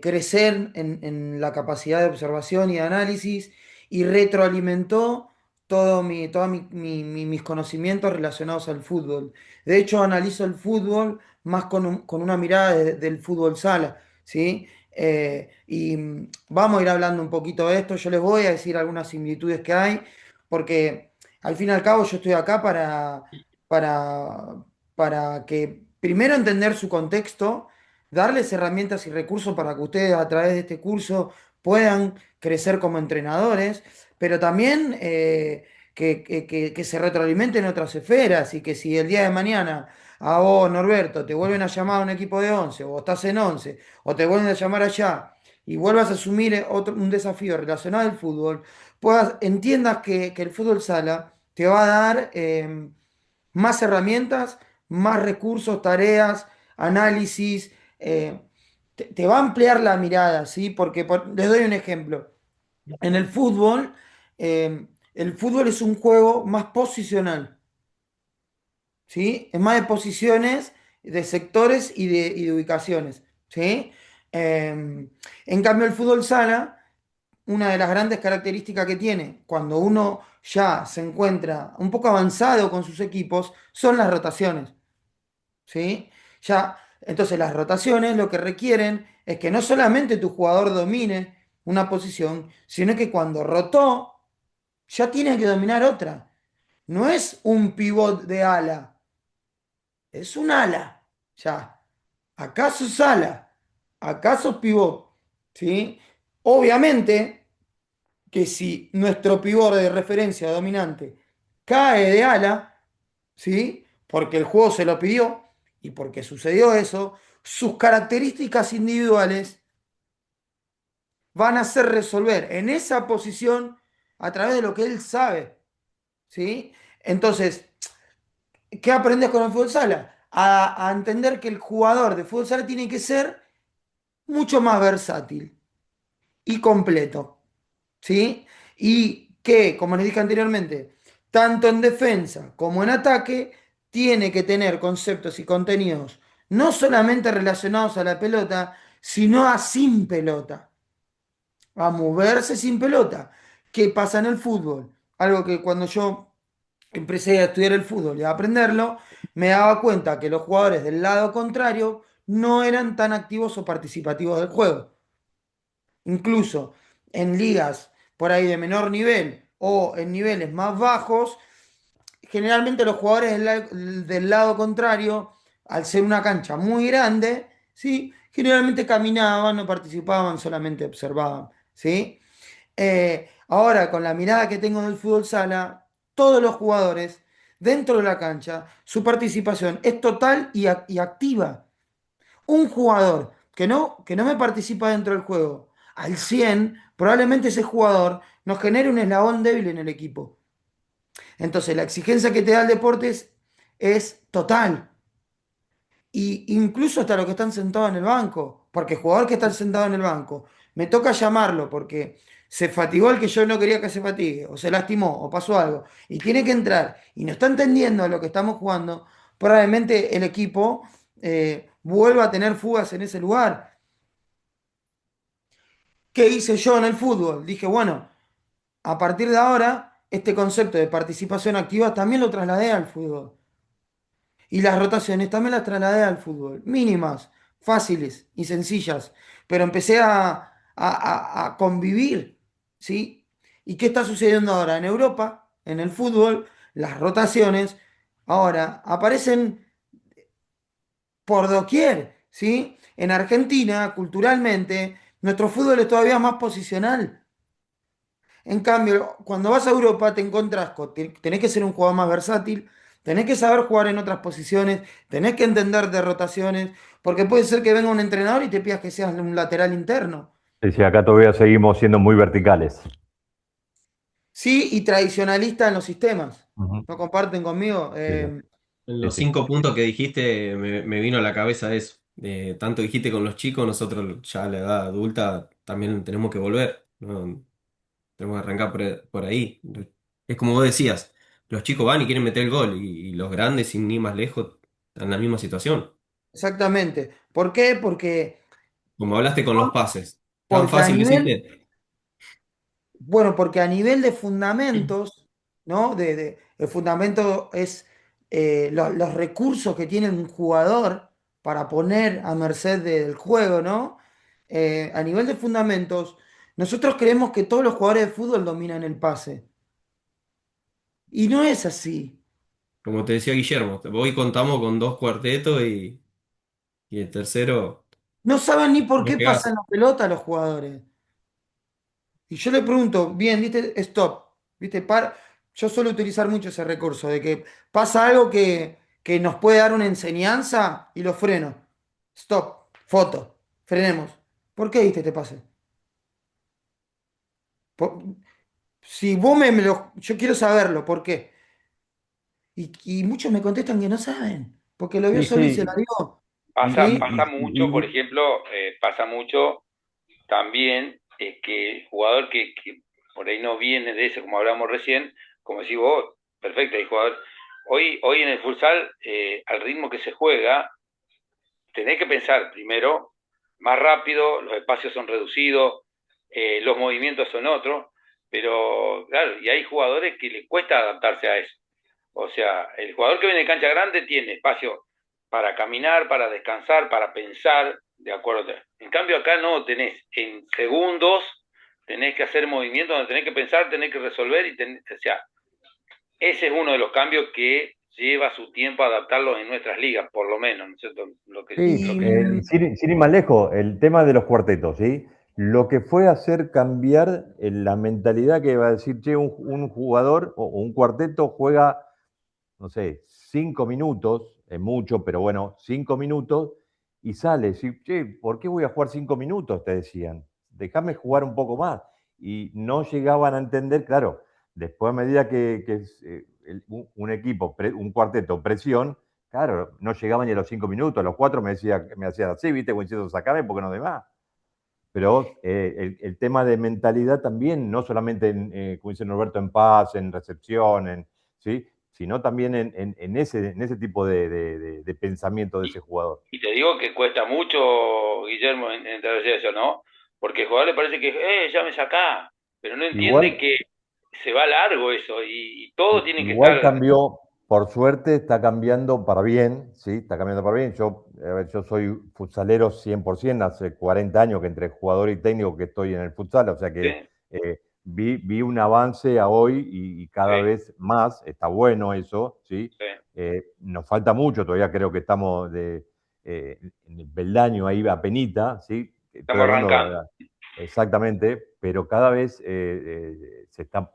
crecer en la capacidad de observación y de análisis y retroalimentó mis conocimientos relacionados al fútbol. De hecho, analizo el fútbol más con una mirada del fútbol sala, ¿sí? Vamos a ir hablando un poquito de esto. Yo les voy a decir algunas similitudes que hay, porque al fin y al cabo yo estoy acá para, para que primero entender su contexto, darles herramientas y recursos para que ustedes a través de este curso puedan crecer como entrenadores, pero también que se retroalimenten en otras esferas y que si el día de mañana a vos, Norberto, te vuelven a llamar a un equipo de 11 o estás en 11 o te vuelven a llamar allá y vuelvas a asumir un desafío relacionado al fútbol, entiendas que el fútbol sala te va a dar más herramientas, más recursos, tareas, análisis, te va a ampliar la mirada, ¿sí? Porque les doy un ejemplo. En el fútbol es un juego más posicional, ¿sí? Es más de posiciones, de sectores y de ubicaciones, ¿sí? En cambio, el fútbol sala, una de las grandes características que tiene cuando uno ya se encuentra un poco avanzado con sus equipos son las rotaciones, ¿sí? Entonces las rotaciones lo que requieren es que no solamente tu jugador domine una posición, sino que cuando rotó, ya tiene que dominar otra. No es un pivot de ala, es un ala. Ya. ¿Acaso es ala? ¿Acaso es pivot? ¿Sí? Obviamente que si nuestro pivot de referencia dominante cae de ala, ¿sí? Porque el juego se lo pidió y porque sucedió eso, sus características individuales van a ser resolver en esa posición a través de lo que él sabe, ¿sí? Entonces, ¿qué aprendes con el fútbol sala? A entender que el jugador de fútbol sala tiene que ser mucho más versátil y completo, ¿sí? Y que, como les dije anteriormente, tanto en defensa como en ataque, tiene que tener conceptos y contenidos no solamente relacionados a la pelota, sino a sin pelota, a moverse sin pelota. ¿Qué pasa en el fútbol? Algo que cuando yo empecé a estudiar el fútbol y a aprenderlo, me daba cuenta que los jugadores del lado contrario no eran tan activos o participativos del juego. Incluso en ligas por ahí de menor nivel o en niveles más bajos, generalmente los jugadores del lado contrario, al ser una cancha muy grande, ¿sí? Generalmente caminaban, no participaban, solamente observaban, ¿sí? Ahora, con la mirada que tengo del fútbol sala, todos los jugadores dentro de la cancha, su participación es total y activa. Un jugador que no me participa dentro del juego al 100 probablemente ese jugador nos genere un eslabón débil en el equipo. Entonces, la exigencia que te da el deporte es total. Y incluso hasta los que están sentados en el banco, porque el jugador que está sentado en el banco, me toca llamarlo porque se fatigó el que yo no quería que se fatigue, o se lastimó, o pasó algo, y tiene que entrar, y no está entendiendo lo que estamos jugando, probablemente el equipo vuelva a tener fugas en ese lugar. ¿Qué hice yo en el fútbol? Dije, bueno, a partir de ahora, este concepto de participación activa también lo trasladé al fútbol. Y las rotaciones también las trasladé al fútbol. Mínimas, fáciles y sencillas. Pero empecé a convivir, ¿sí? ¿Y qué está sucediendo ahora? En Europa, en el fútbol, las rotaciones ahora aparecen por doquier, ¿sí? En Argentina, culturalmente, nuestro fútbol es todavía más posicional. En cambio, cuando vas a Europa te encontrás con, tenés que ser un jugador más versátil, tenés que saber jugar en otras posiciones, tenés que entender de rotaciones, porque puede ser que venga un entrenador y te pidas que seas un lateral interno. Sí, sí, acá todavía seguimos siendo muy verticales. Sí, y tradicionalista en los sistemas. Ujú. ¿No comparten conmigo? Sí, sí, En sí, los sí. 5 puntos que dijiste me vino a la cabeza eso. Tanto dijiste con los chicos, nosotros ya a la edad adulta también tenemos que volver, ¿no? Tenemos que arrancar por ahí. Es como vos decías, los chicos van y quieren meter el gol y los grandes, sin ni más lejos, están en la misma situación. Exactamente. ¿Por qué? Como hablaste con los pases, tan Porque a fácil lo nivel, hiciste. bueno, porque a nivel de fundamentos ¿no? El fundamento es los recursos que tiene un jugador para poner a merced del juego, ¿no? A nivel de fundamentos, nosotros creemos que todos los jugadores de fútbol dominan el pase. Y no es así. Como te decía Guillermo, hoy contamos con dos cuartetos y el tercero No saben ni por no qué pasan llegás. la pelota a los jugadores. Y yo le pregunto, bien, ¿viste? Stop. ¿Viste? Yo suelo utilizar mucho ese recurso de que pasa algo que nos puede dar una enseñanza y lo freno. Stop. Foto. Frenemos. ¿Por qué diste este pase? Por- si vos yo quiero saberlo, ¿por qué? Y muchos me contestan que no saben, porque lo vio Sí, solo y se la sí. dio. Pasa, ¿Sí? pasa mucho, por ejemplo, pasa mucho también que el jugador que por ahí no viene de eso, como hablamos recién, como decís vos, perfecto, hay jugador. Hoy en el futsal, al ritmo que se juega, tenés que pensar primero más rápido, los espacios son reducidos, los movimientos son otros, pero claro, y hay jugadores que les cuesta adaptarse a eso. O sea, el jugador que viene de cancha grande tiene espacio para caminar, para descansar, para pensar, de acuerdo. En cambio acá no, tenés en segundos, tenés que hacer movimientos donde tenés que pensar, tenés que resolver, o sea, ese es uno de los cambios que lleva su tiempo adaptarlos en nuestras ligas, por lo menos, ¿no es cierto? Sí, Y sin ir más lejos, el tema de los cuartetos, ¿sí? Lo que fue hacer cambiar la mentalidad que va a decir, che, un jugador o un cuarteto juega, no sé, 5 minutos, es mucho, pero bueno, 5 minutos, y sale, sí, che, ¿por qué voy a jugar 5 minutos? Te decían, déjame jugar un poco más. Y no llegaban a entender, claro, después a medida que un equipo, un cuarteto, presión, claro, no llegaban ni a los 5 minutos, a los 4 me hacían así, viste, como diciendo, sacame porque no de más. Pero el tema de mentalidad también, no solamente como dice Norberto, en paz, en recepción, ¿sí? Sino también en ese tipo de pensamiento de ese jugador. Y te digo que cuesta mucho, Guillermo, en traducir eso, ¿no? Porque el jugador le parece que, ya me sacá, pero no entiende Igual, que se va largo eso y todo tiene que igual estar. cambió, por suerte está cambiando para bien, ¿sí? Está cambiando para bien. Yo, a ver, yo soy futsalero 100%, hace 40 años que entre jugador y técnico que estoy en el futsal, o sea Sí, que vi un avance a hoy y cada sí, vez más, está bueno eso, ¿sí? sí. Nos falta mucho, todavía creo que estamos en el peldaño ahí a penita, ¿sí? Estoy Estamos hablando arrancando. exactamente, pero cada vez se está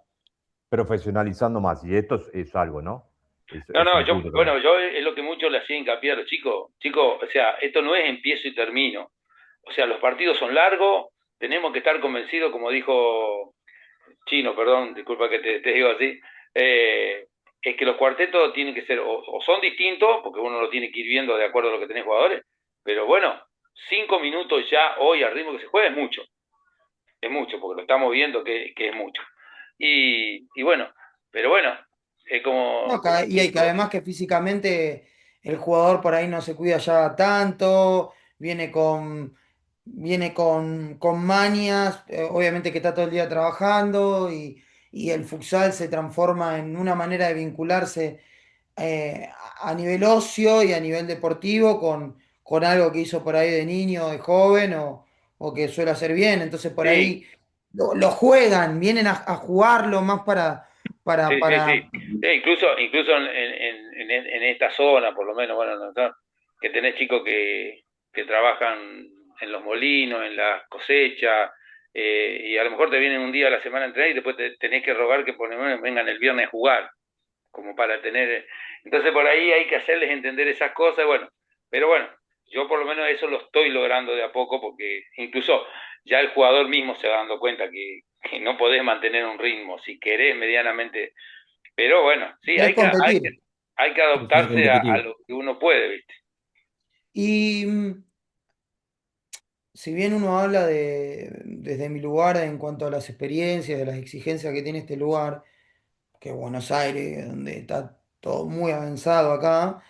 profesionalizando más. Y esto es algo, ¿no? No, Es no, un punto también. bueno, yo es lo que mucho le hacía hincapié a los chicos. Chicos, o sea, esto no es empiezo y termino. O sea, los partidos son largos, tenemos que estar convencidos, como dijo Chino, perdón, disculpa que te digo así, eh, es que los cuartetos tienen que ser, o son distintos, porque uno lo tiene que ir viendo de acuerdo a lo que tenés jugadores, pero bueno, 5 minutos ya hoy al ritmo que se juega es mucho, porque lo estamos viendo que es mucho. Y bueno, pero bueno, es no, como y te hay que digo, además que físicamente el jugador por ahí no se cuida ya tanto, viene con mañas, obviamente que está todo el día trabajando y el futsal se transforma en una manera de vincularse a nivel ocio y a nivel deportivo con algo que hizo por ahí de niño, de joven o que suele hacer bien. Entonces por sí, ahí lo juegan, vienen a jugarlo más para, sí, sí, sí. para Incluso en esta zona, por lo menos, bueno, no, que tenés chicos que trabajan en los molinos, en las cosechas, y a lo mejor te vienen un día a la semana a entrenar y después tenés que rogar que por lo menos vengan el viernes a jugar, como para tener. Entonces por ahí hay que hacerles entender esas cosas, bueno, pero bueno, yo por lo menos eso lo estoy logrando de a poco porque incluso ya el jugador mismo se va dando cuenta que no podés mantener un ritmo si querés medianamente, pero bueno, sí, querés competir. hay que Y ser adaptarse a competitivo. lo que uno puede, ¿viste? Y si bien uno habla desde mi lugar en cuanto a las experiencias, de las exigencias que tiene este lugar, que es Buenos Aires, donde está todo muy avanzado acá.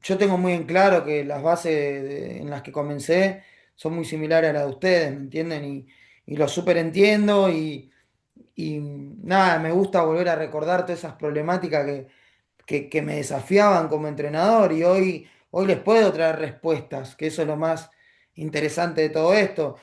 Yo tengo muy en claro que las bases en las que comencé son muy similares a las de ustedes, ¿me entienden? Y lo súper entiendo y nada, me gusta volver a recordar todas esas problemáticas que me desafiaban como entrenador y hoy les puedo traer respuestas, que eso es lo más interesante de todo esto.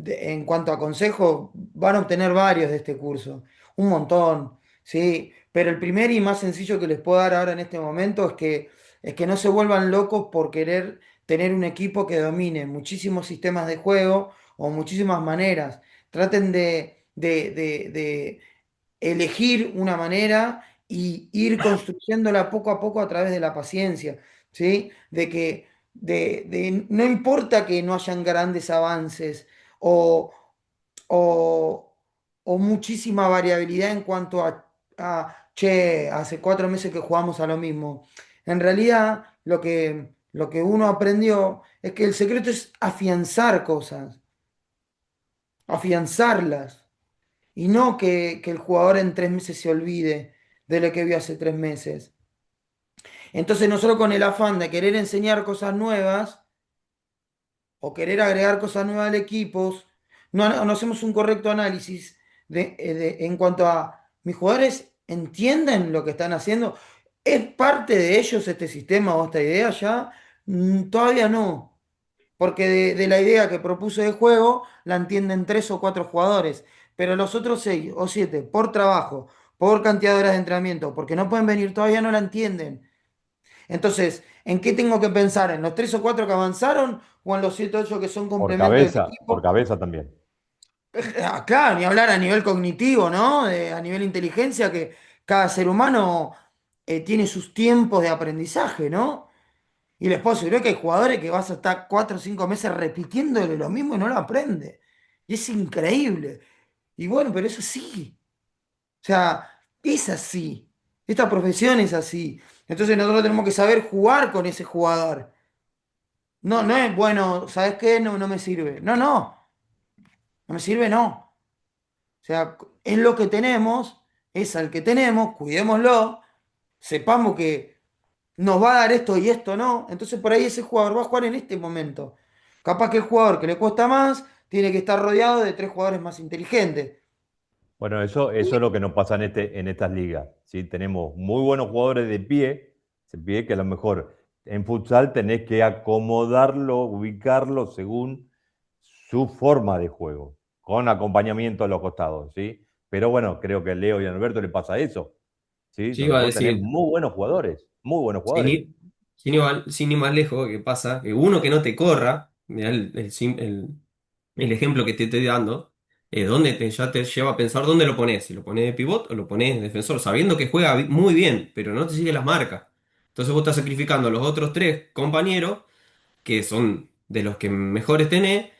En cuanto a consejos, van a obtener varios de este curso, un montón, ¿sí? Pero el primer y más sencillo que les puedo dar ahora en este momento es que no se vuelvan locos por querer tener un equipo que domine muchísimos sistemas de juego o muchísimas maneras. Traten de elegir una manera y ir construyéndola poco a poco a través de la paciencia, ¿sí? No importa que no hayan grandes avances o, o, o muchísima variabilidad en cuanto che, hace 4 meses que jugamos a lo mismo. En realidad, lo que uno aprendió es que el secreto es afianzar cosas, afianzarlas. Y no que el jugador en 3 meses se olvide de lo que vio hace 3 meses. Entonces nosotros con el afán de querer enseñar cosas nuevas o querer agregar cosas nuevas al equipo, no hacemos un correcto análisis en cuanto a mis jugadores entienden lo que están haciendo. ¿Es parte de ellos este sistema o esta idea ya? Todavía no. Porque de la idea que propuso de juego la entienden 3 o 4 jugadores, pero los otros 6 o 7, por trabajo, por cantidad de horas de entrenamiento, porque no pueden venir, todavía no la entienden. Entonces, ¿en qué tengo que pensar? ¿En los 3 o 4 que avanzaron o en los 7 o 8 que son complemento del Por equipo? cabeza también. Claro, ni hablar a nivel cognitivo, ¿no? A nivel inteligencia, que cada ser humano tiene sus tiempos de aprendizaje, ¿no? Y les puedo asegurar que hay jugadores que vas a estar 4 o 5 meses repitiéndole lo mismo y no lo aprende. Y es increíble. Y bueno, pero eso sí. O sea, es así. Esta profesión es así. Entonces nosotros tenemos que saber jugar con ese jugador. No, no es bueno, ¿sabes qué? No, no me sirve. No, no. No me sirve, no. O sea, es lo que tenemos, es al que tenemos, cuidémoslo, sepamos que nos va a dar esto y esto no. Entonces por ahí ese jugador va a jugar en este momento. Capaz que el jugador que le cuesta más tiene que estar rodeado de 3 jugadores más inteligentes. Bueno, eso es lo que nos pasa en estas ligas, ¿sí? Tenemos muy buenos jugadores de pie que a lo mejor en futsal tenés que acomodarlo, ubicarlo según su forma de juego, con acompañamiento a los costados, ¿sí? Pero bueno, creo que a Leo y a Alberto le pasa eso, ¿sí? Yo Donde iba a vos tenés decir, muy buenos sin jugadores. ir, sin ir más lejos, ¿qué pasa? Que uno que no te corra, mirá el ejemplo que te estoy dando, ya te lleva a pensar dónde lo pones, si lo pones de pivot o lo pones de defensor, sabiendo que juega muy bien, pero no te sigue las marcas. Entonces vos estás sacrificando a los otros 3 compañeros, que son de los que mejores tenés,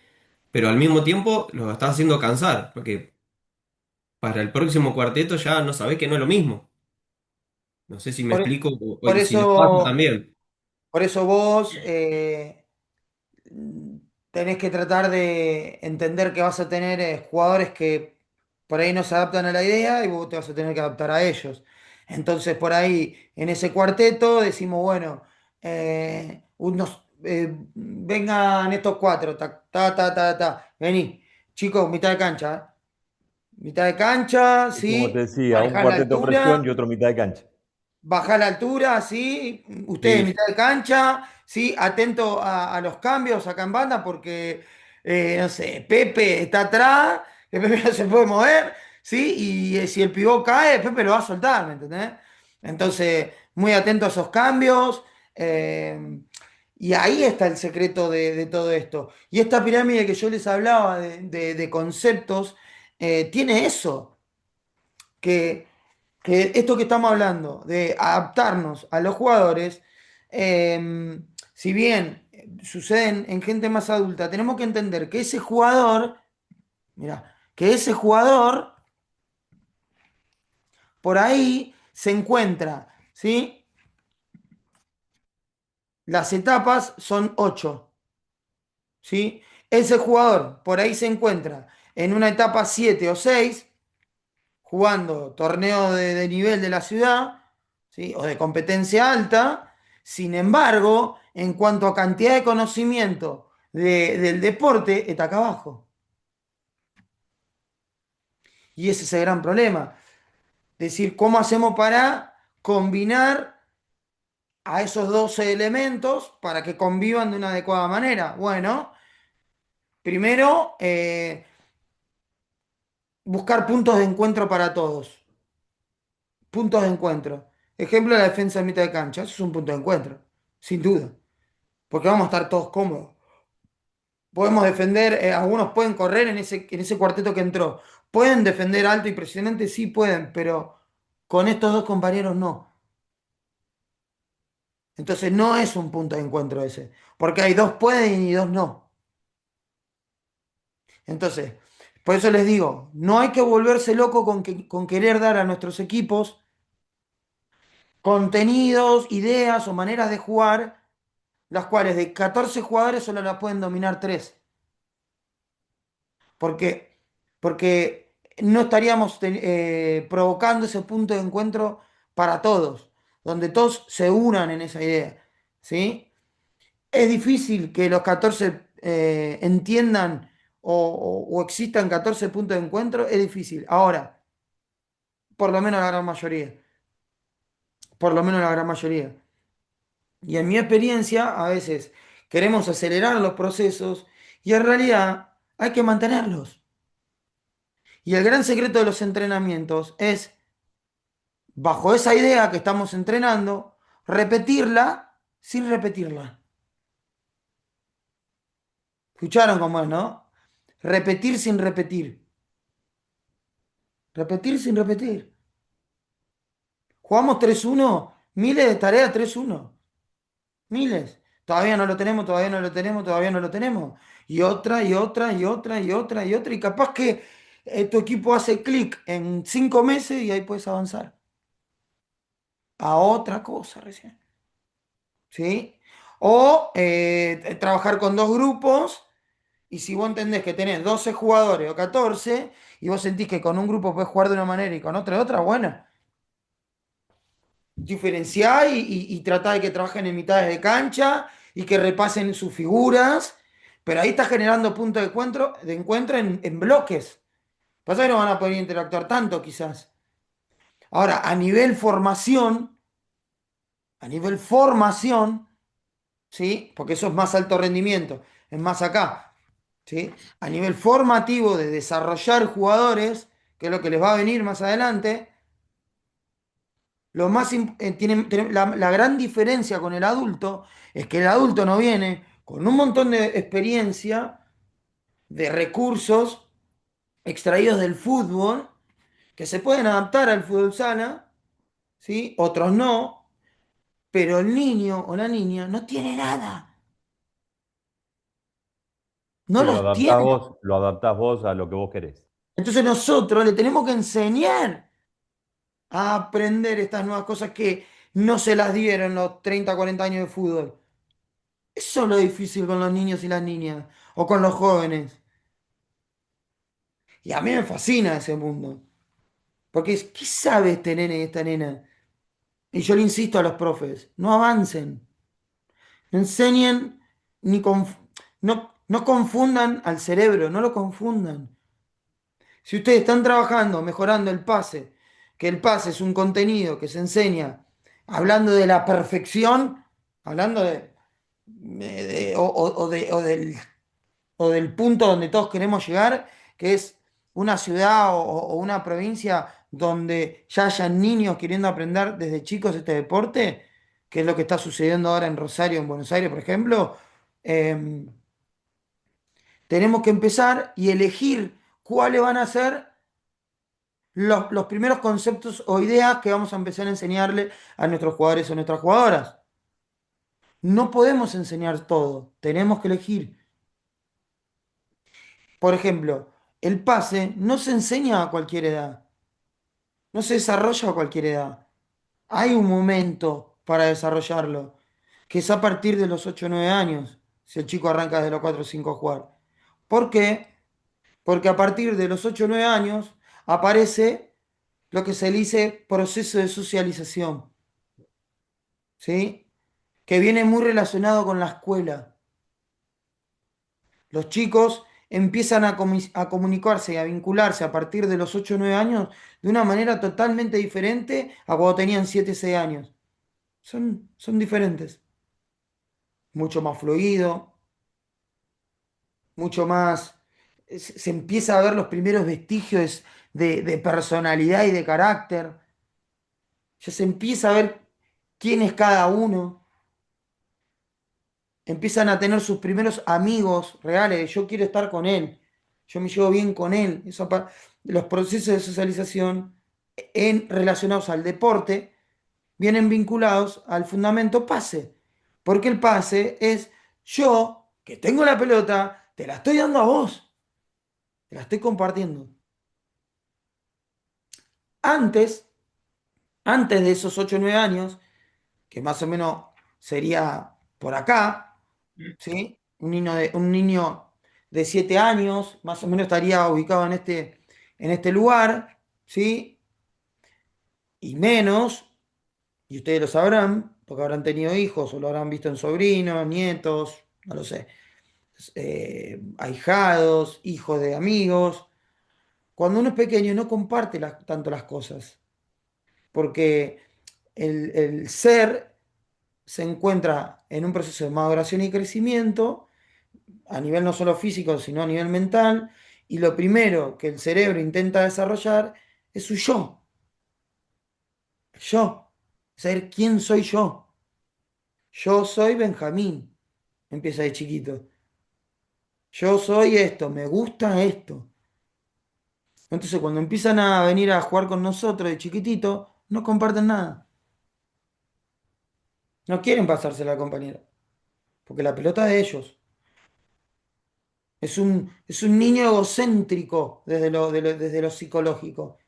pero al mismo tiempo los estás haciendo cansar, porque para el próximo cuarteto ya no sabés que no es lo mismo. No sé si me Por, e- explico por y si les pasa eso, también. por eso vos tenés que tratar de entender que vas a tener jugadores que por ahí no se adaptan a la idea y vos te vas a tener que adaptar a ellos. Entonces, por ahí, en ese cuarteto decimos, bueno, vengan estos 4, ta, ta, ta, ta, ta, vení, chicos, mitad de cancha, ¿eh? Mitad de cancha, Es como te sí, decía, un manejá la cuarteto presión y altura. otro mitad de cancha. Baja la altura, ¿sí? Ustedes Sí, mitad de cancha, ¿sí? Atento a los cambios acá en banda porque, no sé, Pepe está atrás, que Pepe no se puede mover, ¿sí? Y si el pivot cae, Pepe lo va a soltar, ¿me entendés? Entonces, muy atento a esos cambios. Y ahí está el secreto de todo esto. Y esta pirámide que yo les hablaba de conceptos, tiene eso que esto que estamos hablando, de adaptarnos a los jugadores, si bien sucede en gente más adulta, tenemos que entender que ese jugador, mira, que ese jugador por ahí se encuentra, ¿sí? Las etapas son 8, ¿sí? Ese jugador por ahí se encuentra en una etapa 7 o 6 jugando torneo de nivel de la ciudad, ¿sí? O de competencia alta. Sin embargo, en cuanto a cantidad de conocimiento del deporte, está acá abajo. Y ese es el gran problema. Es decir, ¿cómo hacemos para combinar a esos 12 elementos para que convivan de una adecuada manera? Bueno, primero, buscar puntos de encuentro para todos. Puntos de encuentro. Ejemplo, la defensa de mitad de cancha. Eso es un punto de encuentro, sin duda. Porque vamos a estar todos cómodos. Podemos defender, algunos pueden correr en ese cuarteto que entró. ¿Pueden defender alto y presionante? Sí pueden, pero con estos dos compañeros no. Entonces no es un punto de encuentro ese, porque hay dos pueden y dos no. Entonces, por eso les digo, no hay que volverse loco con querer dar a nuestros equipos contenidos, ideas o maneras de jugar, las cuales de 14 jugadores solo la pueden dominar 3. Porque, porque no estaríamos provocando ese punto de encuentro para todos, donde todos se unan en esa idea. ¿Sí? Es difícil que los 14 entiendan o existan 14 puntos de encuentro, es difícil. Ahora, por lo menos la gran mayoría, por lo menos la gran mayoría. Y en mi experiencia, a veces queremos acelerar los procesos y en realidad hay que mantenerlos. Y el gran secreto de los entrenamientos es, bajo esa idea que estamos entrenando, repetirla sin repetirla. ¿Escucharon cómo es, no? Repetir sin repetir. Repetir sin repetir. Jugamos 3-1, miles de tareas 3-1, miles. Todavía no lo tenemos, todavía no lo tenemos, todavía no lo tenemos. Y otra, y otra, y otra, y otra, y otra. Y capaz que tu equipo hace clic en 5 meses y ahí puedes avanzar a otra cosa recién. ¿Sí? O trabajar con dos grupos. Y si vos entendés que tenés 12 jugadores o 14 y vos sentís que con un grupo podés jugar de una manera y con otro de otra, bueno, diferenciar y tratar de que trabajen en mitades de cancha y que repasen sus figuras, pero ahí está generando puntos de encuentro en bloques. Pasa que no van a poder interactuar tanto quizás. Ahora, a nivel formación, ¿sí? Porque eso es más alto rendimiento, es más acá, ¿sí? A nivel formativo de desarrollar jugadores, que es lo que les va a venir más adelante. La gran diferencia con el adulto es que el adulto no viene con un montón de experiencia, de recursos extraídos del fútbol, que se pueden adaptar al fútbol sala, ¿sí? Otros no, pero el niño o la niña no tiene nada, no Sí, los tiene. lo adaptás vos a lo que vos querés. Entonces nosotros le tenemos que enseñar a aprender estas nuevas cosas que no se las dieron los 30 40 años de fútbol. Eso es lo difícil con los niños y las niñas, o con los jóvenes. Y a mí me fascina ese mundo. Porque ¿qué sabe este nene y esta nena? Y yo le insisto a los profes, no avancen, no enseñen, no confundan al cerebro, no lo confundan. Si ustedes están trabajando, mejorando el pase, que el pase es un contenido que se enseña hablando de la perfección, hablando o del punto donde todos queremos llegar, que es una ciudad o una provincia donde ya hayan niños queriendo aprender desde chicos este deporte, que es lo que está sucediendo ahora en Rosario, en Buenos Aires, por ejemplo. eh, Tenemos que empezar y elegir cuáles van a ser los primeros conceptos o ideas que vamos a empezar a enseñarle a nuestros jugadores o nuestras jugadoras. No podemos enseñar todo, tenemos que elegir. Por ejemplo, el pase no se enseña a cualquier edad, no se desarrolla a cualquier edad. Hay un momento para desarrollarlo, que es a partir de los 8 o 9 años, si el chico arranca desde los 4 o 5 a jugar. ¿Por qué? Porque a partir de los 8 o 9 años aparece lo que se le dice proceso de socialización, ¿sí? Que viene muy relacionado con la escuela. Los chicos empiezan a comunicarse y a vincularse a partir de los 8 o 9 años de una manera totalmente diferente a cuando tenían 7 o 6 años. Son diferentes. Mucho más fluido, mucho más... Se empieza a ver los primeros vestigios de personalidad y de carácter. Ya se empieza a ver quién es cada uno. Empiezan a tener sus primeros amigos reales. Yo quiero estar con él. Yo me llevo bien con él. Los procesos de socialización relacionados al deporte vienen vinculados al fundamento pase. Porque el pase es yo, que tengo la pelota, te la estoy dando a vos. Te la estoy compartiendo. Antes, antes de esos 8 o 9 años, que más o menos sería por acá, ¿sí? Un niño de 7 años, más o menos estaría ubicado en este lugar, ¿sí? Y menos, y ustedes lo sabrán, porque habrán tenido hijos o lo habrán visto en sobrinos, nietos, no lo sé, ahijados, hijos de amigos. Cuando uno es pequeño no comparte tanto las cosas, porque el ser se encuentra en un proceso de maduración y crecimiento a nivel no solo físico, sino a nivel mental, y lo primero que el cerebro intenta desarrollar es su yo, yo, saber quién soy yo. Yo soy Benjamín, empieza de chiquito. Yo soy esto, me gusta esto. Entonces cuando empiezan a venir a jugar con nosotros de chiquitito, no comparten nada. No quieren pasársela al compañero, porque la pelota es de ellos. Es un niño egocéntrico desde lo psicológico.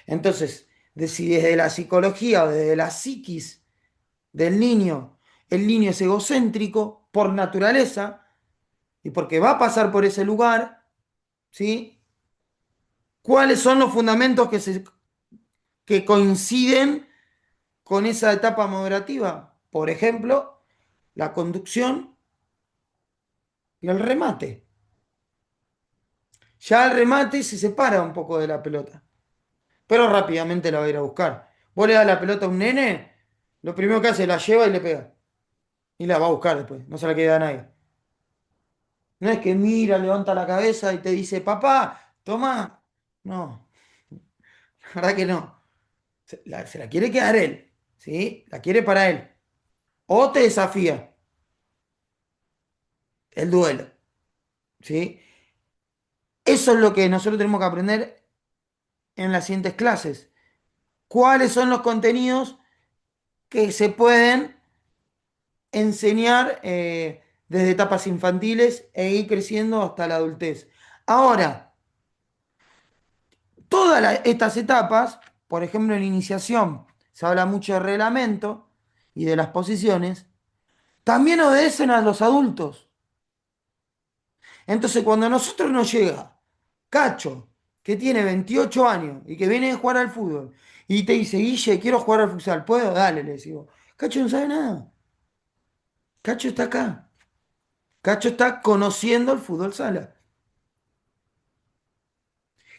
Entonces, si desde la psicología o desde la psiquis del niño, el niño es egocéntrico por naturaleza y porque va a pasar por ese lugar, ¿sí? ¿Cuáles son los fundamentos que coinciden con esa etapa madurativa? Por ejemplo, la conducción y el remate. Ya el remate se separa un poco de la pelota, pero rápidamente la va a ir a buscar. Vos le das la pelota a un nene, lo primero que hace es la lleva y le pega. Y la va a buscar después, no se la queda a nadie. No es que mira, levanta la cabeza y te dice, papá, toma. No, la verdad que no. Se la quiere quedar él, ¿sí? La quiere para él. O te desafía el duelo, ¿sí? Eso es lo que nosotros tenemos que aprender en las siguientes clases. ¿Cuáles son los contenidos que se pueden enseñar desde etapas infantiles e ir creciendo hasta la adultez? Ahora, todas estas etapas, por ejemplo, en iniciación, se habla mucho de reglamento y de las posiciones, también obedecen a los adultos. Entonces, cuando a nosotros nos llega Cacho, que tiene 28 años y que viene a jugar al fútbol, y te dice, Guille, quiero jugar al futsal, ¿puedo? Dale, le digo. Cacho no sabe nada. Cacho está acá. Cacho está conociendo el fútbol sala.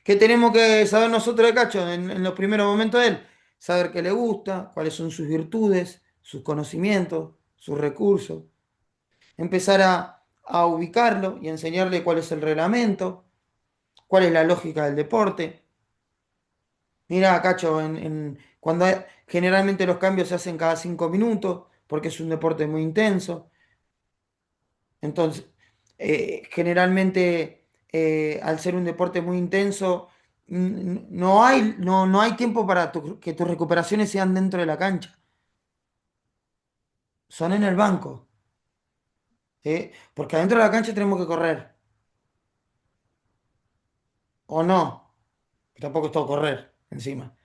¿Qué tenemos que saber nosotros de Cacho en los primeros momentos de él? Saber qué le gusta, cuáles son sus virtudes, sus conocimientos, sus recursos. Empezar a ubicarlo y enseñarle cuál es el reglamento, cuál es la lógica del deporte. Mira, Cacho, generalmente los cambios se hacen cada 5 minutos, porque es un deporte muy intenso. Entonces, generalmente, al ser un deporte muy intenso, no hay tiempo para que tus recuperaciones sean dentro de la cancha. Son en el banco. ¿Sí? Porque adentro de la cancha tenemos que correr. O no. Tampoco es todo correr encima.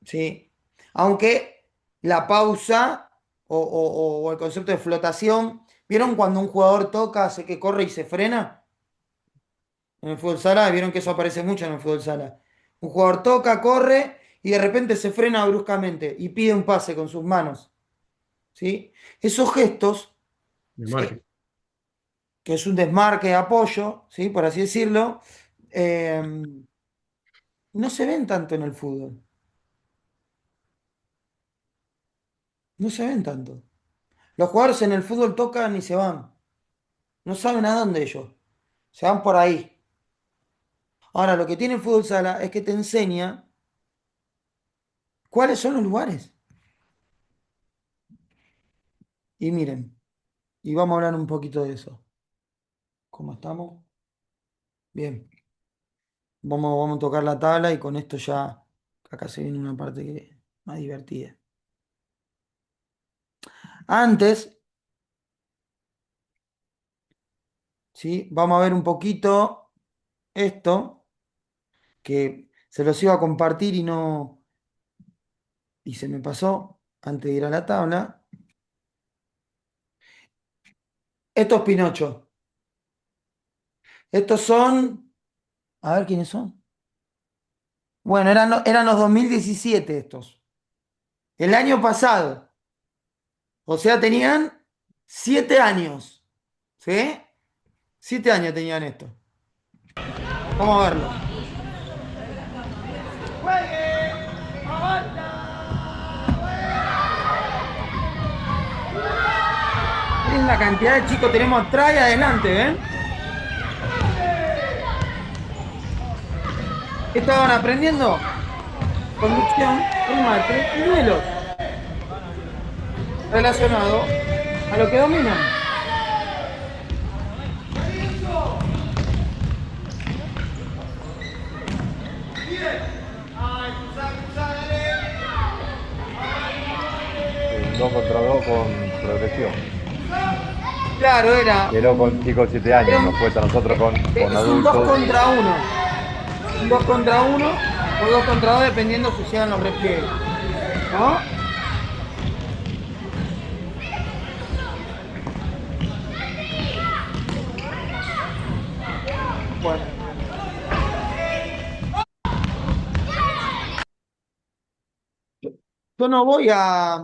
¿Sí? Aunque la pausa o el concepto de flotación, ¿vieron cuando un jugador toca, hace que corre y se frena? En el fútbol sala, vieron que eso aparece mucho en el fútbol sala. Un jugador toca, corre y de repente se frena bruscamente y pide un pase con sus manos. ¿Sí? Esos gestos, De ¿sí? margen. que es un desmarque de apoyo, ¿sí? Por así decirlo, eh, no se ven tanto en el fútbol. No se ven tanto. Los jugadores en el fútbol tocan y se van. No saben a dónde ellos. Se van por ahí. Ahora, lo que tiene el fútbol sala es que te enseña cuáles son los lugares. Y miren, y vamos a hablar un poquito de eso. ¿Cómo estamos? Bien. Vamos a tocar la tabla y con esto ya acá se viene una parte más divertida. Antes, ¿sí? Vamos a ver un poquito esto, que se los iba a compartir y se me pasó antes de ir a la tabla. Estos Pinocho. Estos son, a ver quiénes son. Bueno, eran los 2017 estos. El año pasado. O sea, tenían 7 años. ¿Sí? 7 años tenían esto. Vamos a verlos. Miren la cantidad de chicos que tenemos atrás y adelante, ¿ven? Estaban aprendiendo conducción, remate y duelos relacionado a lo que dominan. Un 2 contra 2 con progresión. Claro, Pero con chicos de 7 era años, un- nos cuesta a nosotros con es un 2 adultos. contra uno. Un 2 contra uno o 2 contra 2 dependiendo si sean los repliegues. ¿No? Bueno, yo no voy a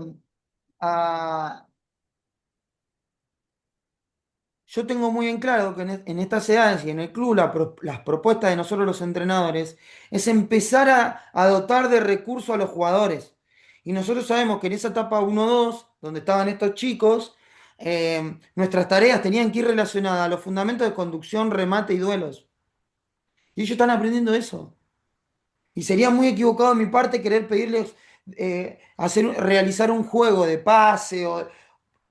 yo tengo muy en claro que en estas edades y en el club las propuestas de nosotros los entrenadores es empezar a dotar de recursos a los jugadores. Y nosotros sabemos que en esa etapa 1-2, donde estaban estos chicos, nuestras tareas tenían que ir relacionadas a los fundamentos de conducción, remate y duelos. Y ellos están aprendiendo eso. Y sería muy equivocado de mi parte querer pedirles realizar un juego de pase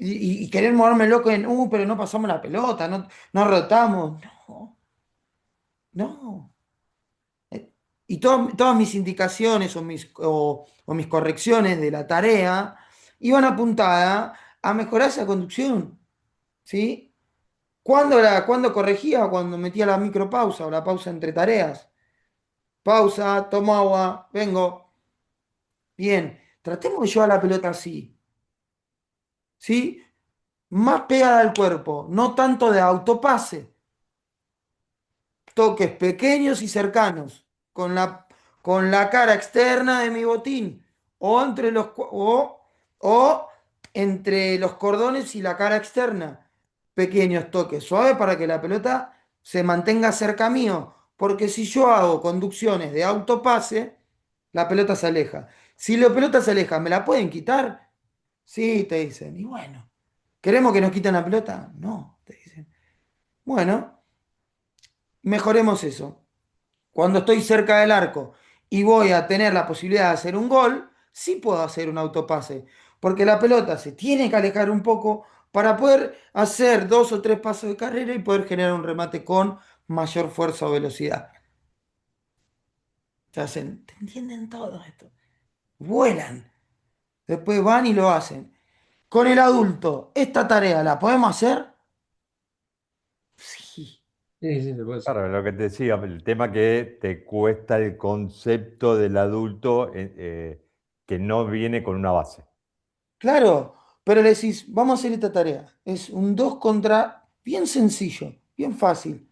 y querer moverme loco pero no pasamos la pelota, no rotamos. No, no. Y todas mis indicaciones o mis correcciones de la tarea iban apuntadas a mejorar esa conducción. ¿Sí? ¿Cuándo corregía? Cuando metía la micropausa o la pausa entre tareas. Pausa, tomo agua, vengo. Bien, tratemos de llevar la pelota así. ¿Sí? Más pegada al cuerpo, no tanto de autopase. Toques pequeños y cercanos, con la cara externa de mi botín, o o entre los cordones y la cara externa. Pequeños toques suaves para que la pelota se mantenga cerca mío, porque si yo hago conducciones de autopase, la pelota se aleja. Si la pelota se aleja, ¿me la pueden quitar? Sí, te dicen. Y bueno, ¿queremos que nos quiten la pelota? No, te dicen. Bueno, mejoremos eso. Cuando estoy cerca del arco y voy a tener la posibilidad de hacer un gol, sí puedo hacer un autopase, porque la pelota se tiene que alejar un poco para poder hacer 2 o 3 pasos de carrera y poder generar un remate con mayor fuerza o velocidad. Se hacen, ¿te entienden todo esto? Vuelan, después van y lo hacen. Con el adulto, ¿esta tarea la podemos hacer? Sí. Sí, sí, se puede hacer. Claro, lo que te decía, el tema que te cuesta el concepto del adulto que no viene con una base. Claro, pero le decís, vamos a hacer esta tarea. Es un 2 contra, bien sencillo, bien fácil.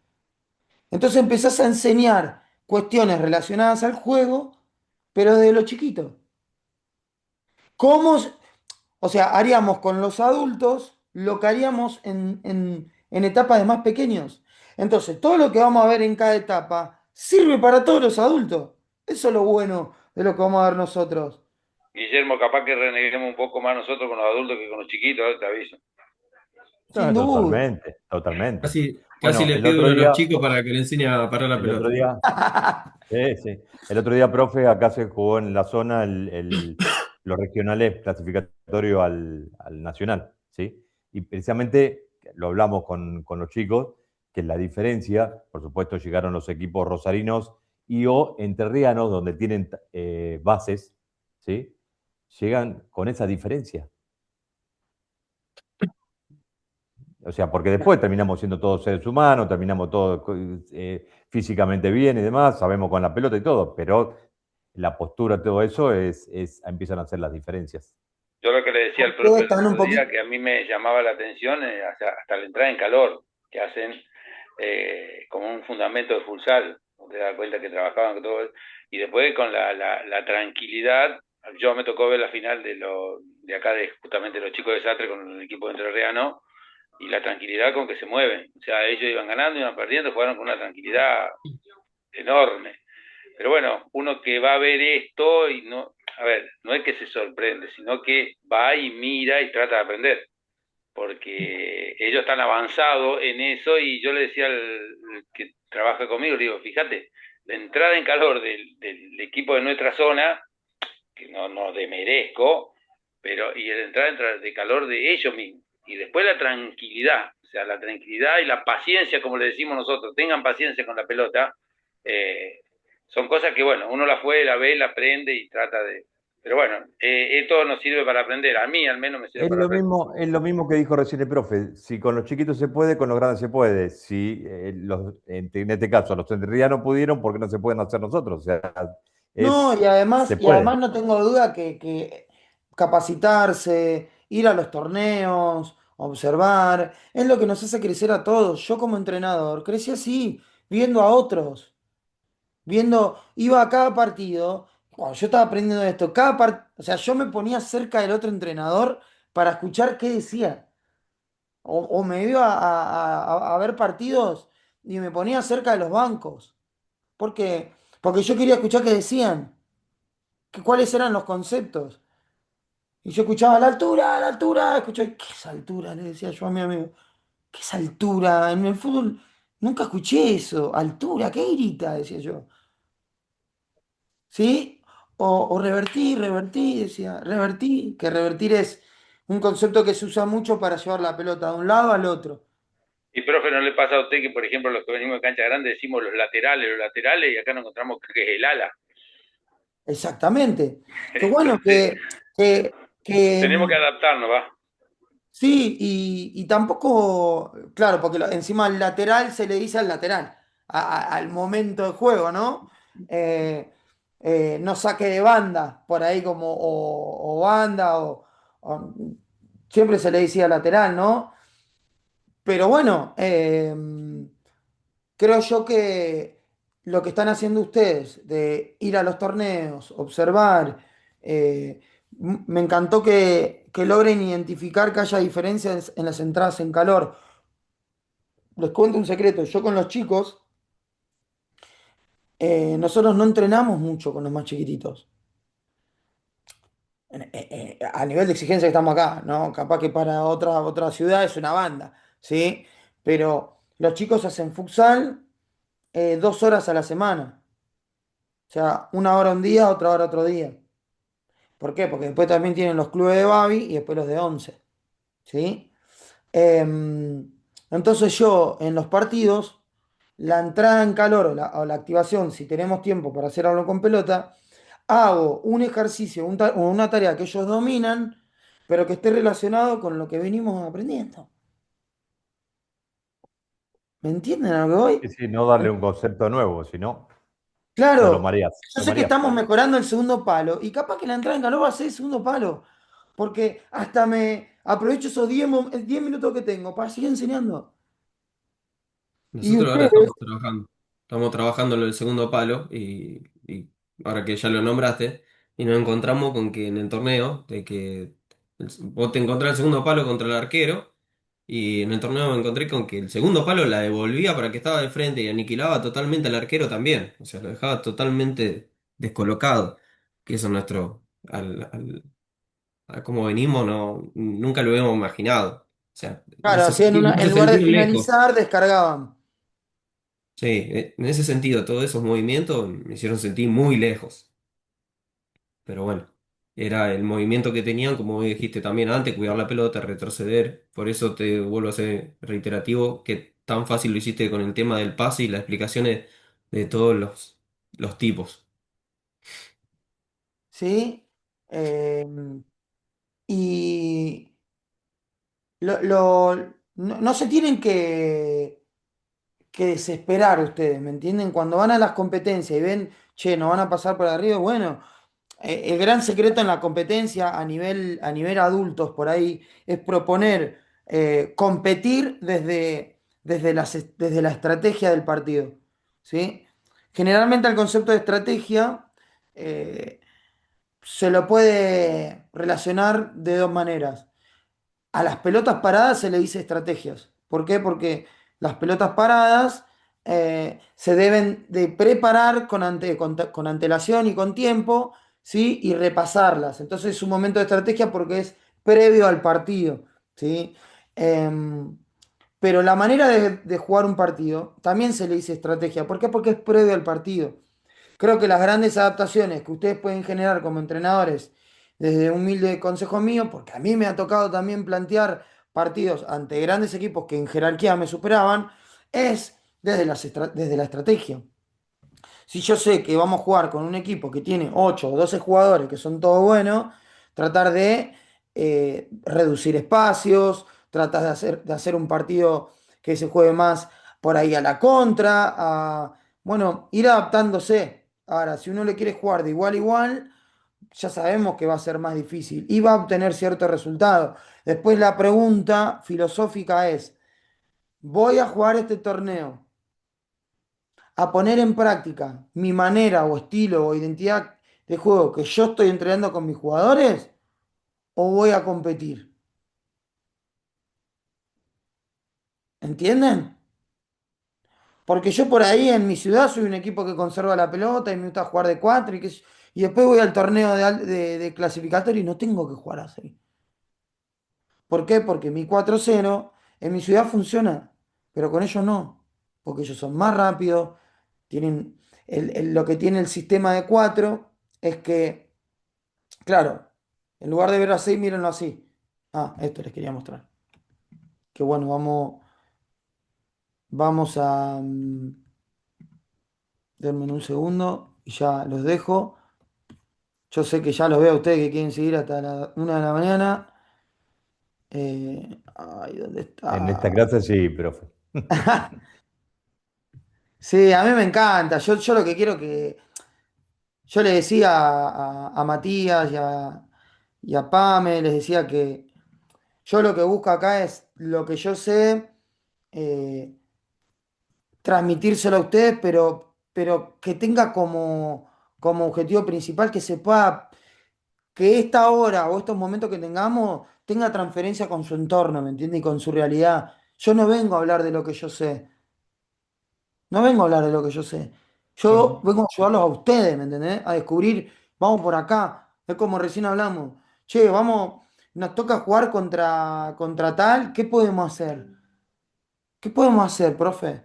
Entonces empezás a enseñar cuestiones relacionadas al juego, pero desde lo chiquito. ¿Cómo? O sea, haríamos con los adultos lo que haríamos en etapas de más pequeños. Entonces, todo lo que vamos a ver en cada etapa sirve para todos los adultos. Eso es lo bueno de lo que vamos a ver nosotros. Guillermo, capaz que reneguemos un poco más nosotros con los adultos que con los chiquitos, te aviso. Sin No, duda. totalmente, totalmente. Casi Bueno, le pido uno a los chicos para que le enseñe a parar la el otro pelota. día, sí. El otro día, profe, acá se jugó en la zona los regionales clasificatorios al nacional, ¿sí? Y precisamente lo hablamos con los chicos, que la diferencia, por supuesto, llegaron los equipos rosarinos y o entrerrianos, donde tienen bases, ¿sí? Llegan con esa diferencia. O sea, porque después terminamos siendo todos seres humanos, terminamos todos físicamente bien y demás, sabemos con la pelota y todo, pero la postura, todo eso, empiezan a hacer las diferencias. Yo lo que le decía al Ustedes profe el están un otro día, poquito. que a mí me llamaba la atención, hasta la entrada en calor, que hacen como un fundamento de futsal, te das cuenta que trabajaban con todo, y después con la tranquilidad, yo me tocó ver la final de acá, de justamente los chicos de Sastre con el equipo de Entrerriano, y la tranquilidad con que se mueven, o sea, ellos iban ganando, iban perdiendo, jugaron con una tranquilidad enorme. Pero bueno, uno que va a ver esto y no, a ver, no es que se sorprende, sino que va y mira y trata de aprender, porque ellos están avanzados en eso y yo le decía al que trabaja conmigo, le digo, fíjate, la entrada en calor del equipo de nuestra zona, que no demerezco, pero y la entrada de calor de ellos mismos, y después la tranquilidad, o sea, la tranquilidad y la paciencia, como le decimos nosotros, tengan paciencia con la pelota, son cosas que, bueno, uno la fue, la ve, la aprende y trata de... Pero bueno, esto nos sirve para aprender, a mí al menos me sirve para aprender. Es lo mismo que dijo recién el profe. Si con los chiquitos se puede, con los grandes se puede. Si en este caso los entrerrianos pudieron, ¿por qué no se pueden hacer nosotros? O sea, No, se y además puede. no tengo duda que capacitarse, ir a los torneos, observar, es lo que nos hace crecer a todos. Yo como entrenador crecí así, viendo a otros, iba a cada partido, cuando yo estaba aprendiendo esto, o sea, yo me ponía cerca del otro entrenador para escuchar qué decía. O me iba a ver partidos y me ponía cerca de los bancos. ¿Por qué? Porque yo quería escuchar qué decían, cuáles eran los conceptos. Y yo escuchaba la altura, escuchaba, ¿qué es altura? Le decía yo a mi amigo, ¿qué es altura? En el fútbol nunca escuché eso, altura, ¿qué grita? Decía yo. ¿Sí? O revertí, decía, revertí, que revertir es un concepto que se usa mucho para llevar la pelota de un lado al otro. Y profe, ¿no le pasa a usted que, por ejemplo, los que venimos de cancha grande decimos los laterales, y acá nos encontramos que es el ala? Exactamente. Qué bueno Entonces, que, tenemos que adaptarnos, ¿va? sí, y tampoco, claro, porque encima al lateral se le dice al lateral, al momento de juego, ¿no? No saque de banda, por ahí como, o banda, siempre se le decía lateral, ¿no? Pero bueno, creo yo que lo que están haciendo ustedes de ir a los torneos, observar, me encantó que logren identificar que haya diferencias en las entradas en calor. Les cuento un secreto, yo con los chicos, nosotros no entrenamos mucho con los más chiquititos. A nivel de exigencia que estamos acá, ¿no? Capaz que para otra ciudad es una banda, ¿sí? Pero los chicos hacen futsal 2 horas a la semana. O sea, una hora un día, otra hora otro día. ¿Por qué? Porque después también tienen los clubes de Babi y después los de 11. ¿Sí? Entonces yo en los partidos, la entrada en calor o la activación, si tenemos tiempo para hacer algo con pelota, hago un ejercicio, o una tarea que ellos dominan, pero que esté relacionado con lo que venimos aprendiendo. ¿Me entienden a lo que Sí, voy? sí, no darle un concepto nuevo, si no, no lo Claro, mareás, yo lo sé que mareás. estamos mejorando el segundo palo y capaz que la entrada en calor va a ser el segundo palo, porque hasta me aprovecho esos 10 minutos que tengo para seguir enseñando. Y Nosotros ahora ustedes, estamos trabajando en el segundo palo y ahora que ya lo nombraste, y nos encontramos con que en el torneo, de que vos te encontrás el segundo palo contra el arquero Y en el torneo me encontré con que el segundo palo la devolvía para que estaba de frente y aniquilaba totalmente al arquero también. O sea, lo dejaba totalmente descolocado. Que eso nuestro, a cómo venimos, no, nunca lo habíamos imaginado. O sea, Claro, así me en hizo lugar de sentir lejos. finalizar, descargaban. Sí, en ese sentido, todos esos movimientos me hicieron sentir muy lejos. Pero bueno, era el movimiento que tenían, como dijiste también antes, cuidar la pelota, retroceder. Por eso te vuelvo a ser reiterativo, que tan fácil lo hiciste con el tema del pase y las explicaciones de todos los tipos. ¿Sí? Eh, y no se tienen que desesperar ustedes, ¿me entienden? Cuando van a las competencias y ven, che, nos van a pasar por arriba, bueno, el gran secreto en la competencia a nivel adultos por ahí es proponer, competir desde la estrategia del partido, ¿sí? Generalmente el concepto de estrategia eh, se lo puede relacionar de dos maneras. A las pelotas paradas se le dice estrategias. ¿Por qué? Porque las pelotas paradas se deben de preparar con antelación y con tiempo, ¿sí? Y repasarlas. Entonces es un momento de estrategia porque es previo al partido, ¿sí? Em, pero la manera de jugar un partido también se le dice estrategia. ¿Por qué? Porque es previo al partido. Creo que las grandes adaptaciones que ustedes pueden generar como entrenadores, desde un humilde consejo mío, porque a mí me ha tocado también plantear partidos ante grandes equipos que en jerarquía me superaban, es desde la estrategia. Si yo sé que vamos a jugar con un equipo que tiene 8 o 12 jugadores que son todos buenos, tratar de reducir espacios, tratar de hacer un partido que se juegue más por ahí a la contra, bueno, ir adaptándose. Ahora, si uno le quiere jugar de igual a igual, ya sabemos que va a ser más difícil y va a obtener cierto resultado. Después la pregunta filosófica es, ¿voy a jugar este torneo a poner en práctica mi manera o estilo o identidad de juego que yo estoy entrenando con mis jugadores o voy a competir? ¿Entienden? Porque yo por ahí en mi ciudad soy un equipo que conserva la pelota y me gusta jugar de cuatro y después voy al torneo de clasificatorio y no tengo que jugar así. ¿Por qué? Porque mi 4-0 en mi ciudad funciona, pero con ellos no, porque ellos son más rápidos, tienen lo que tiene el sistema de 4 es que, claro, en lugar de verlo así, mírenlo así. Esto les quería mostrar. Que bueno, vamos a... denme un segundo y ya los dejo. Yo sé que ya los veo a ustedes que quieren seguir hasta la 1 de la mañana. Ay, ¿dónde En esta está? clase sí, profe. Sí, a mí me encanta. Yo lo que quiero que... Yo le decía a Matías y a Pame, les decía que yo lo que busco acá es lo que yo sé, eh, transmitírselo a ustedes, pero que tenga como objetivo principal que se pueda, que esta hora o estos momentos que tengamos tenga transferencia con su entorno, ¿me entiende? Y con su realidad. Yo no vengo a hablar de lo que yo sé. No vengo a hablar de lo que yo sé. Yo Ujú. vengo a ayudarlos a ustedes, ¿me entendés? A descubrir, vamos por acá. Es como recién hablamos. Che, vamos, nos toca jugar contra tal. ¿Qué podemos hacer? ¿Qué podemos hacer, profe?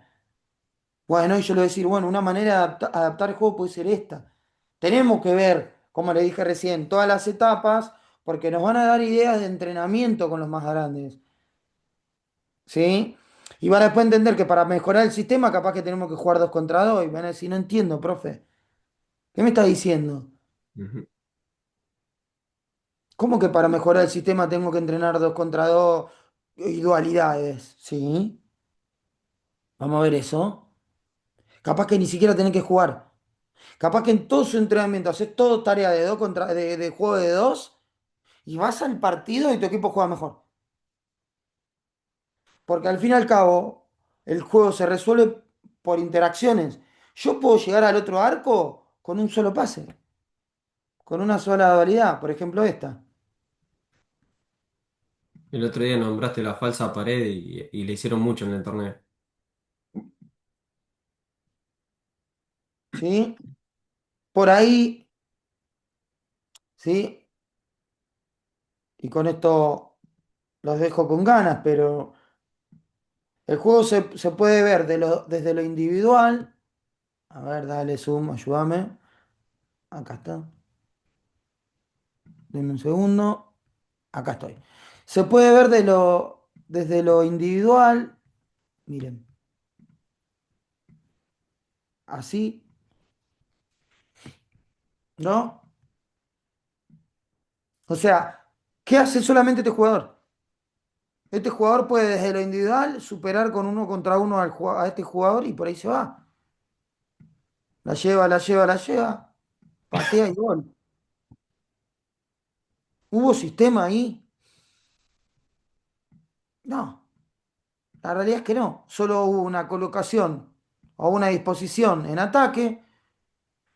Bueno, y yo le voy a decir, bueno, una manera de adaptar el juego puede ser esta. Tenemos que ver, como le dije recién, todas las etapas, porque nos van a dar ideas de entrenamiento con los más grandes. ¿Sí? Y van a después entender que para mejorar el sistema, capaz que tenemos que jugar 2 contra 2. Y van a decir, no entiendo, profe. ¿Qué me está diciendo? Ujú. ¿Cómo que para mejorar el sistema tengo que entrenar 2 contra 2 y dualidades? Sí, vamos a ver eso. Capaz que ni siquiera tenés que jugar. Capaz que en todo su entrenamiento haces todo tarea de juego de dos y vas al partido y tu equipo juega mejor. Porque al fin y al cabo, el juego se resuelve por interacciones. Yo puedo llegar al otro arco con un solo pase, con una sola dualidad, por ejemplo esta. El otro día nombraste la falsa pared y le hicieron mucho en el torneo. ¿Sí? Por ahí, ¿sí? Y con esto los dejo con ganas, pero el juego se puede ver desde lo individual. A ver, dale zoom, ayúdame. Acá está. Denme un segundo. Acá estoy. Se puede ver desde lo individual. Miren, así, ¿no? O sea, ¿qué hace solamente este jugador? Este jugador puede desde lo individual superar con uno contra uno a este jugador y por ahí se va. La lleva, la lleva, la lleva. Patea y gol. ¿Hubo sistema ahí? No. La realidad es que no. Solo hubo una colocación o una disposición en ataque,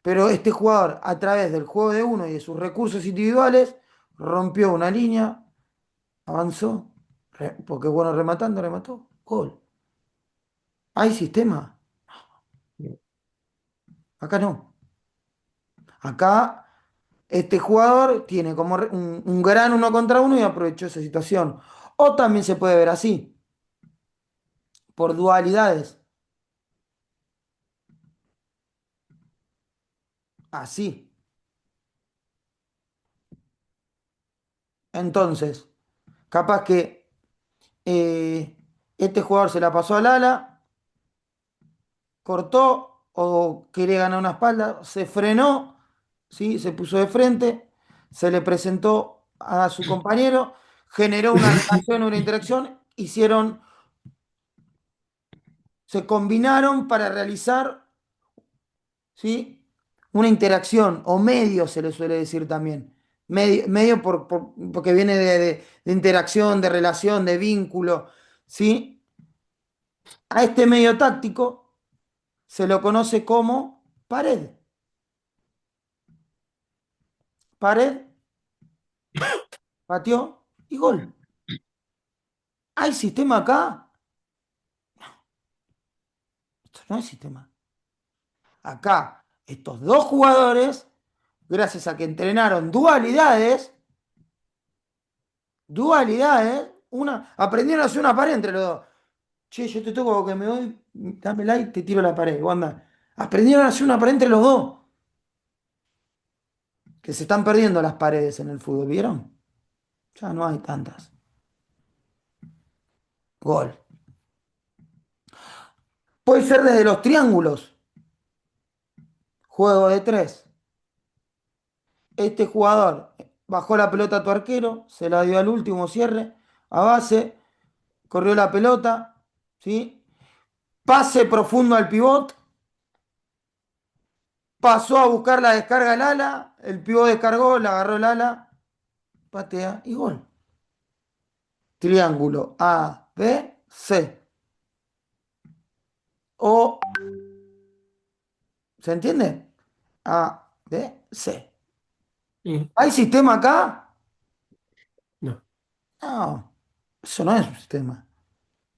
pero este jugador, a través del juego de uno y de sus recursos individuales, rompió una línea, avanzó, porque bueno, rematando, remató, gol. ¿Hay sistema? Acá no. Acá este jugador tiene como un gran uno contra uno y aprovechó esa situación. O también se puede ver así, por dualidades. Así. Entonces, capaz que este jugador se la pasó al ala, cortó o quería ganar una espalda, se frenó, ¿sí? Se puso de frente, se le presentó a su compañero, generó una relación, una interacción, se combinaron para realizar, ¿sí? Una interacción o medio se le suele decir también. Medio porque viene de interacción, de relación, de vínculo, ¿sí? A este medio táctico se lo conoce como pared. Pared, pateó y gol. ¿Hay sistema acá? Esto no es sistema. Acá, estos dos jugadores, gracias a que entrenaron dualidades, aprendieron a hacer una pared entre los dos. Che, yo te toco que me voy, dame like, te tiro la pared, Wanda. Aprendieron a hacer una pared entre los dos. Que se están perdiendo las paredes en el fútbol, ¿vieron? Ya no hay tantas. Gol. Puede ser desde los triángulos. Juego de tres. Este jugador bajó la pelota a tu arquero, se la dio al último cierre, a base, corrió la pelota, ¿sí? Pase profundo al pivot, pasó a buscar la descarga al ala, el pivot descargó, la agarró el ala, patea y gol. Triángulo A, B, C. O, ¿se entiende? A, B, C. Y ¿Hay sistema acá? no. No, eso no es un sistema.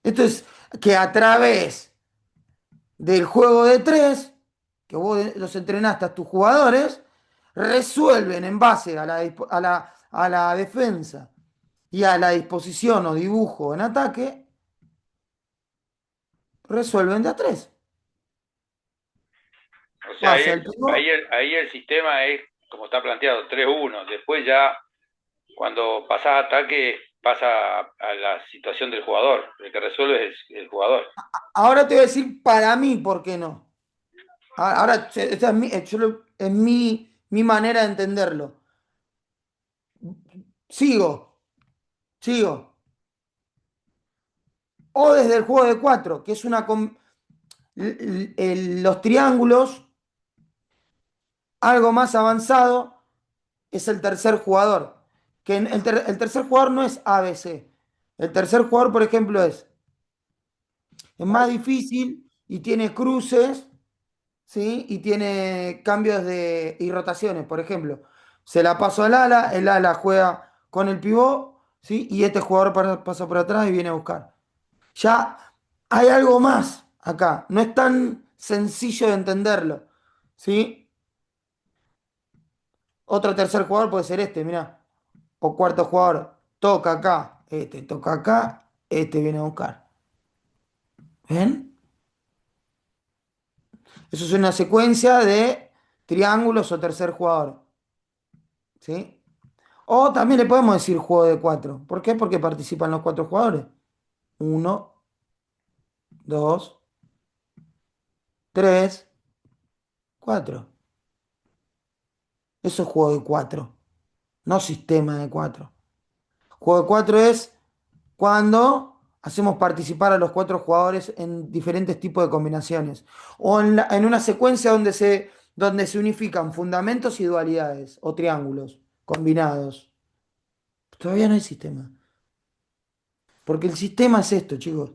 Esto es que a través del juego de tres, que vos los entrenaste a tus jugadores, resuelven en base a la defensa y a la disposición o dibujo en ataque, resuelven de a tres. O sea, Pase al pivot. ahí el sistema es como está planteado, 3-1. Después ya, cuando pasás a ataque, pasa a la situación del jugador. El que resuelve es el jugador. Ahora te voy a decir para mí por qué no. Ahora, esta es mi manera de entenderlo. Sigo, sigo. O desde el juego de cuatro, que es los triángulos, algo más avanzado, es el tercer jugador. Que el tercer jugador no es ABC. El tercer jugador, por ejemplo, es más difícil y tiene cruces, ¿sí? Y tiene cambios y rotaciones. Por ejemplo, se la pasó al ala, el ala juega con el pivot, ¿sí? Y este jugador pasa por atrás y viene a buscar. Ya hay algo más acá. No es tan sencillo de entenderlo, ¿sí? Otro tercer jugador puede ser este, mirá. O cuarto jugador. Toca acá, este viene a buscar. ¿Ven? Eso es una secuencia de triángulos o tercer jugador, ¿sí? O también le podemos decir juego de cuatro. ¿Por qué? Porque participan los cuatro jugadores. Uno, dos, tres, cuatro. Eso es juego de cuatro, no sistema de cuatro. Juego de cuatro es cuando hacemos participar a los cuatro jugadores en diferentes tipos de combinaciones. O en una secuencia donde se unifican fundamentos y dualidades o triángulos combinados. Todavía no hay sistema. Porque el sistema es esto, chicos.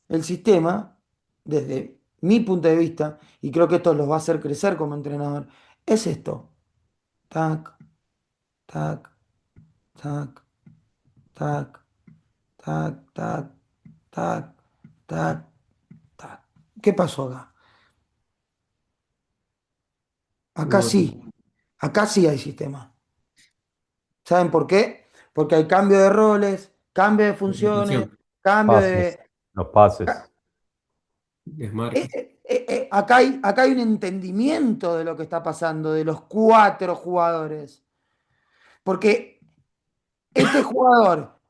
El sistema, desde mi punto de vista, y creo que esto los va a hacer crecer como entrenador, es esto. Tac, tac, tac, tac, tac, tac, tac, tac, tac. ¿Qué pasó acá? Acá No, sí, acá sí hay sistema. ¿Saben por qué? Porque hay cambio de roles, cambio de funciones, rotación, cambio Pases, de... los pases. desmarque. Acá hay un entendimiento de lo que está pasando, de los cuatro jugadores. Porque este jugador,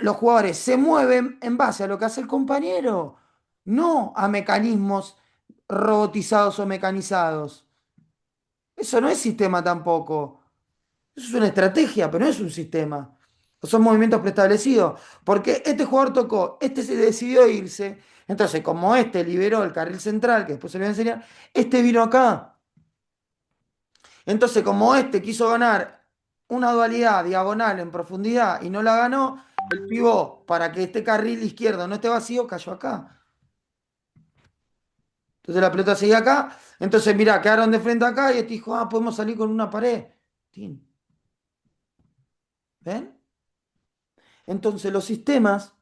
los jugadores se mueven en base a lo que hace el compañero, no a mecanismos robotizados o mecanizados. Eso no es sistema tampoco. Eso es una estrategia, pero no es un sistema. Son movimientos preestablecidos. Porque este jugador tocó, este se decidió irse. Entonces, como este liberó el carril central, que después se lo voy a enseñar, este vino acá. Entonces, como este quiso ganar una dualidad diagonal en profundidad y no la ganó, el pivot, para que este carril izquierdo no esté vacío, cayó acá. Entonces la pelota seguía acá. Entonces, mirá, quedaron de frente acá y este dijo, podemos salir con una pared. Tin. ¿Ven? Entonces, los sistemas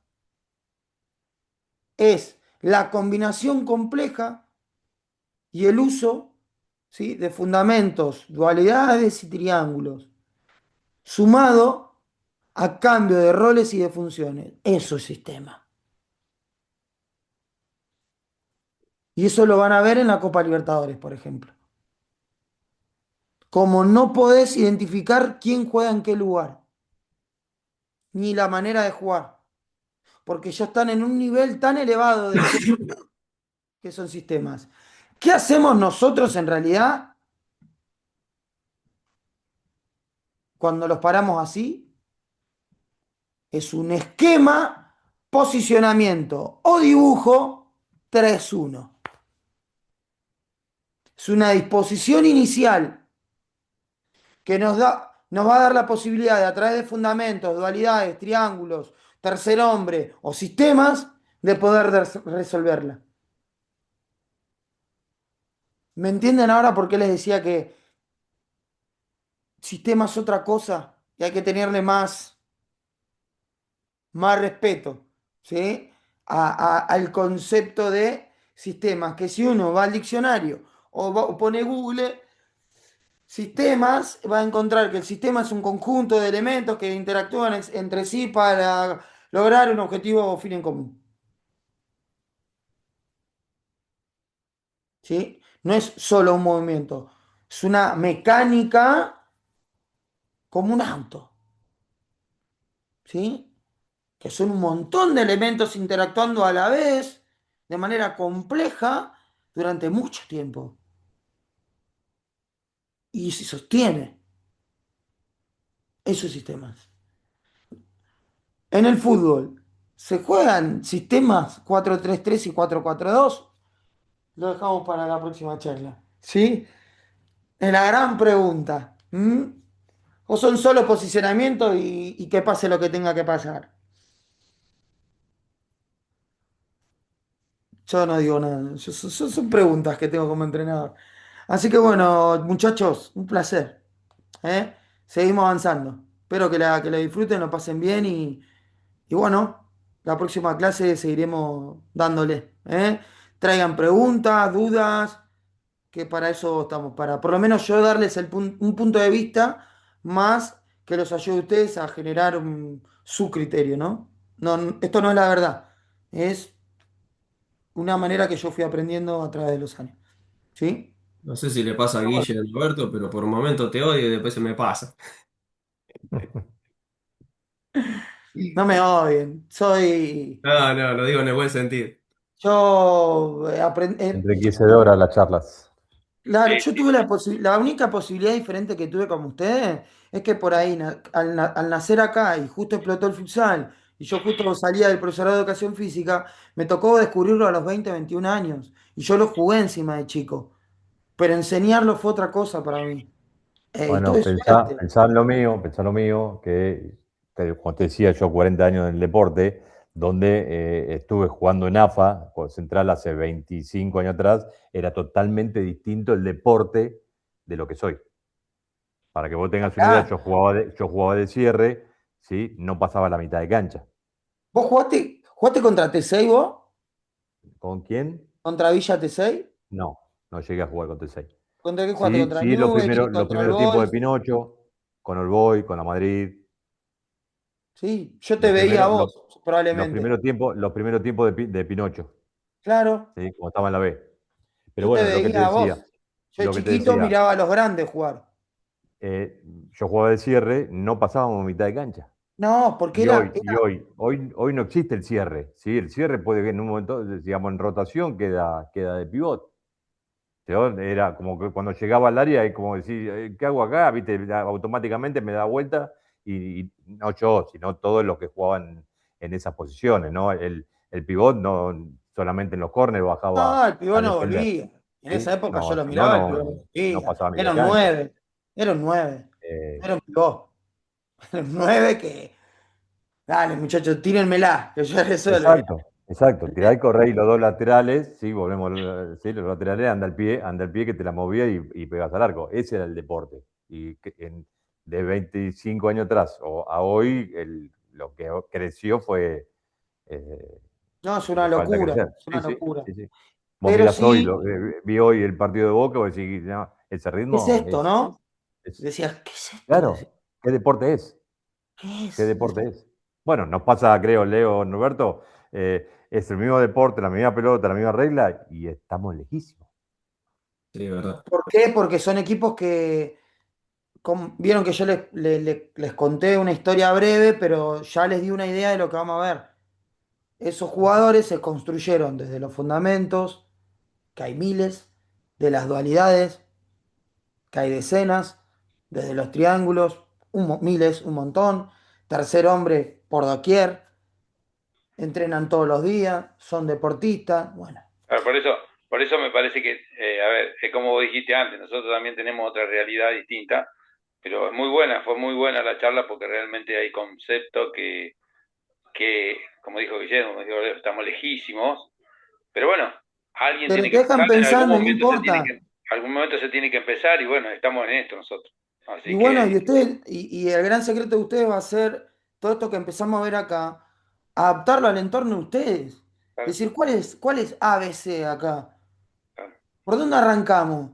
es la combinación compleja y el uso, ¿sí?, de fundamentos, dualidades y triángulos, sumado a cambio de roles y de funciones. Eso es sistema. Y eso lo van a ver en la Copa Libertadores, por ejemplo. Como no podés identificar quién juega en qué lugar, ni la manera de jugar, porque ya están en un nivel tan elevado de estudio que son sistemas. ¿Qué hacemos nosotros en realidad cuando los paramos así? Es un esquema, posicionamiento o dibujo 3-1. Es una disposición inicial que nos va a dar la posibilidad de, a través de fundamentos, dualidades, triángulos, tercer hombre o sistemas, de poder resolverla. ¿Me entienden ahora por qué les decía que sistema es otra cosa y hay que tenerle más respeto, ¿sí?, al concepto de sistemas? Que si uno va al diccionario o pone Google sistemas, va a encontrar que el sistema es un conjunto de elementos que interactúan entre sí para lograr un objetivo o fin en común. ¿Sí? No es solo un movimiento, es una mecánica como un auto. ¿Sí? Que son un montón de elementos interactuando a la vez, de manera compleja, durante mucho tiempo. Y se sostiene esos sistemas. En el fútbol, ¿se juegan sistemas 4-3-3 y 4-4-2? Lo dejamos para la próxima charla. ¿Sí? Es la gran pregunta. ¿Mm? ¿O son solo posicionamiento y que pase lo que tenga que pasar? Yo no digo nada. Son preguntas que tengo como entrenador. Así que bueno, muchachos, un placer. ¿Eh? seguimos avanzando. Espero que la disfruten, lo pasen bien y bueno, la próxima clase seguiremos dándole, ¿eh? Traigan preguntas, dudas, que para eso estamos, para por lo menos yo darles un punto de vista más que los ayude a ustedes a generar su criterio, ¿no? No, esto no es la verdad, es una manera que yo fui aprendiendo a través de los años, ¿sí? No sé si le pasa a Guille y a Roberto, pero por un momento te odio y después se me pasa. No me odien, No, no, lo digo en el buen sentido. yo Enriquecedora las charlas. claro, Sí, yo sí. tuve la única posibilidad diferente que tuve como ustedes es que por ahí, al nacer acá y justo explotó el futsal, y yo justo salía del profesorado de educación física, me tocó descubrirlo a los 20 21 años, y yo lo jugué encima de chico, pero enseñarlo fue otra cosa para mí. Y tuve Bueno, suerte. pensá lo mío, que como te decía, yo 40 años en el deporte, donde estuve jugando en AFA, con Central hace 25 años atrás, era totalmente distinto el deporte de lo que soy. Para que vos tengas una idea, Ah, yo jugaba de cierre, ¿sí? No pasaba la mitad de cancha. ¿vos jugaste contra T6 vos? ¿Con quién? ¿Contra Villa T6? No, no llegué a jugar con T6. ¿Contra qué jugaste? Sí, ¿Contra sí, Newell's? los ¿Contra el primeros tiempos de Boys? Pinocho, con el Boy, con la Madrid. Sí, yo te veía a vos, probablemente. Los primeros tiempos de Pinocho, Claro. ¿sí? Como estaba en la B. Pero Yo te bueno, veía a vos. Yo de lo que te chiquito decía, miraba a los grandes jugar. eh, yo jugaba de cierre, no pasábamos mitad de cancha. No, porque Hoy no existe el cierre, ¿sí? El cierre puede que en un momento, digamos, en rotación queda de pivot. Yo era como que cuando llegaba al área, es como decir, ¿qué hago acá? ¿Viste? Automáticamente me da vuelta y no yo, sino todos los que jugaban en esas posiciones, ¿no? El pivot no solamente en los corners bajaba no, el pibón a no defender, volvía. En esa ¿sí? época yo No, lo si no, miraba, el pibón no no volvía. pasaba media Era un cancha. 9. Era un 9. Eh, Era un pivot. Era un 9 que. Dale, muchachos, tírenmela, que yo resuelvo. exacto. Tirá y correr y los dos laterales, sí, volvemos, sí, los laterales anda el pie que te la movía y pegas al arco. Ese era el deporte. De 25 años atrás a hoy, lo que creció fue eh, No, es lo una que falta locura, crecer. es una Sí, sí, locura. sí, sí. Vos Pero mirás hoy, sí, vi hoy el partido de Boca, vos decís, no, ese ¿qué es ritmo esto, no? es, Decías, ¿qué es esto? claro, ¿qué deporte es? ¿Qué ¿Qué es? deporte es? Bueno, nos pasa, creo, Leo, Norberto, es el mismo deporte, la misma pelota, la misma regla y estamos lejísimos. Sí, verdad. ¿Por qué? Porque son equipos que vieron que yo les conté una historia breve, pero ya les di una idea de lo que vamos a ver. Esos jugadores se construyeron desde los fundamentos, que hay miles, de las dualidades, que hay decenas, desde los triángulos, miles, un montón, tercer hombre por doquier, entrenan todos los días, son deportistas, bueno. A ver, por eso me parece que, a ver, es como vos dijiste antes, nosotros también tenemos otra realidad distinta, pero es muy buena, fue muy buena la charla porque realmente hay conceptos como dijo Guillermo, estamos lejísimos, pero bueno, alguien Pero tiene te que dejan empezar, en pensando, no importa. algún momento se tiene que empezar y bueno, estamos en esto nosotros. Y Así bueno, que, y usted, y el gran secreto de ustedes va a ser todo esto que empezamos a ver acá, adaptarlo al entorno de ustedes. claro, Es decir, cuál es ABC acá? claro. ¿Por dónde arrancamos?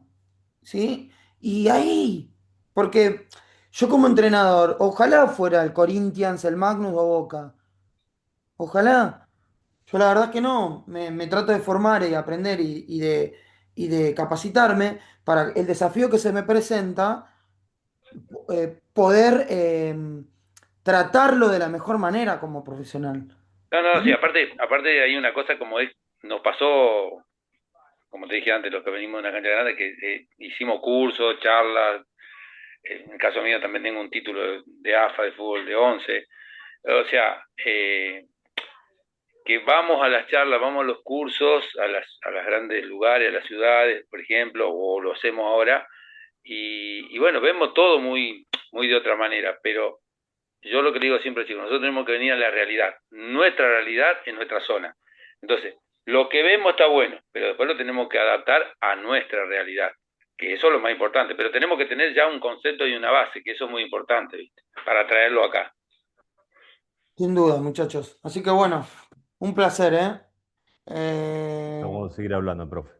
¿Sí? Y ahí, porque yo como entrenador, ojalá fuera el Corinthians, el Magnus o Boca. Ojalá. Yo la verdad que no, me trato de formar y aprender y de capacitarme para el desafío que se me presenta poder tratarlo de la mejor manera como profesional. No, no, sí, ¿Sí? aparte hay una cosa como nos pasó, como te dije antes, los que venimos de una cancha grande, que hicimos cursos, charlas, en el caso mío también tengo un título de AFA de fútbol de 11. O sea, que vamos a las charlas, vamos a los cursos, a las grandes lugares, a las ciudades, por ejemplo, o lo hacemos ahora, y bueno, vemos todo muy de otra manera, pero yo lo que le digo siempre, chicos, nosotros tenemos que venir a la realidad. Nuestra realidad es nuestra zona. Entonces, lo que vemos está bueno, pero después lo tenemos que adaptar a nuestra realidad, que eso es lo más importante, pero tenemos que tener ya un concepto y una base, que eso es muy importante, ¿viste? Para traerlo acá. Sin duda, muchachos. Así que bueno, un placer, ¿eh? Eh, Vamos a seguir hablando, profe.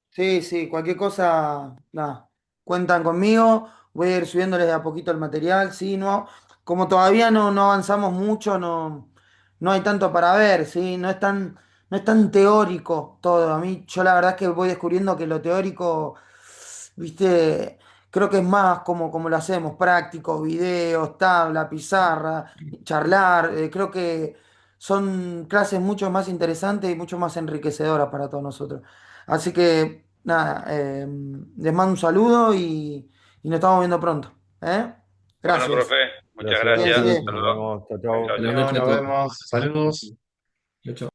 sí, sí, cualquier cosa, nada, cuentan conmigo. Voy a ir subiéndoles de a poquito el material, sí, no. Como todavía no avanzamos mucho, no hay tanto para ver, sí, no es tan teórico todo. A mí, yo la verdad es que voy descubriendo que lo teórico, viste, creo que es más como lo hacemos, práctico, videos, tabla, pizarra, charlar. Creo que son clases mucho más interesantes y mucho más enriquecedoras para todos nosotros. Así que, nada, les mando un saludo y nos estamos viendo pronto. ¿Eh? Bueno, Gracias. profe, muchas Gracias. gracias. Cuídense. Nos Saludos. vemos. Chao, Chau, chao. chau, Buenas chau. noches a Nos todos. vemos. Saludos. Chau, chau.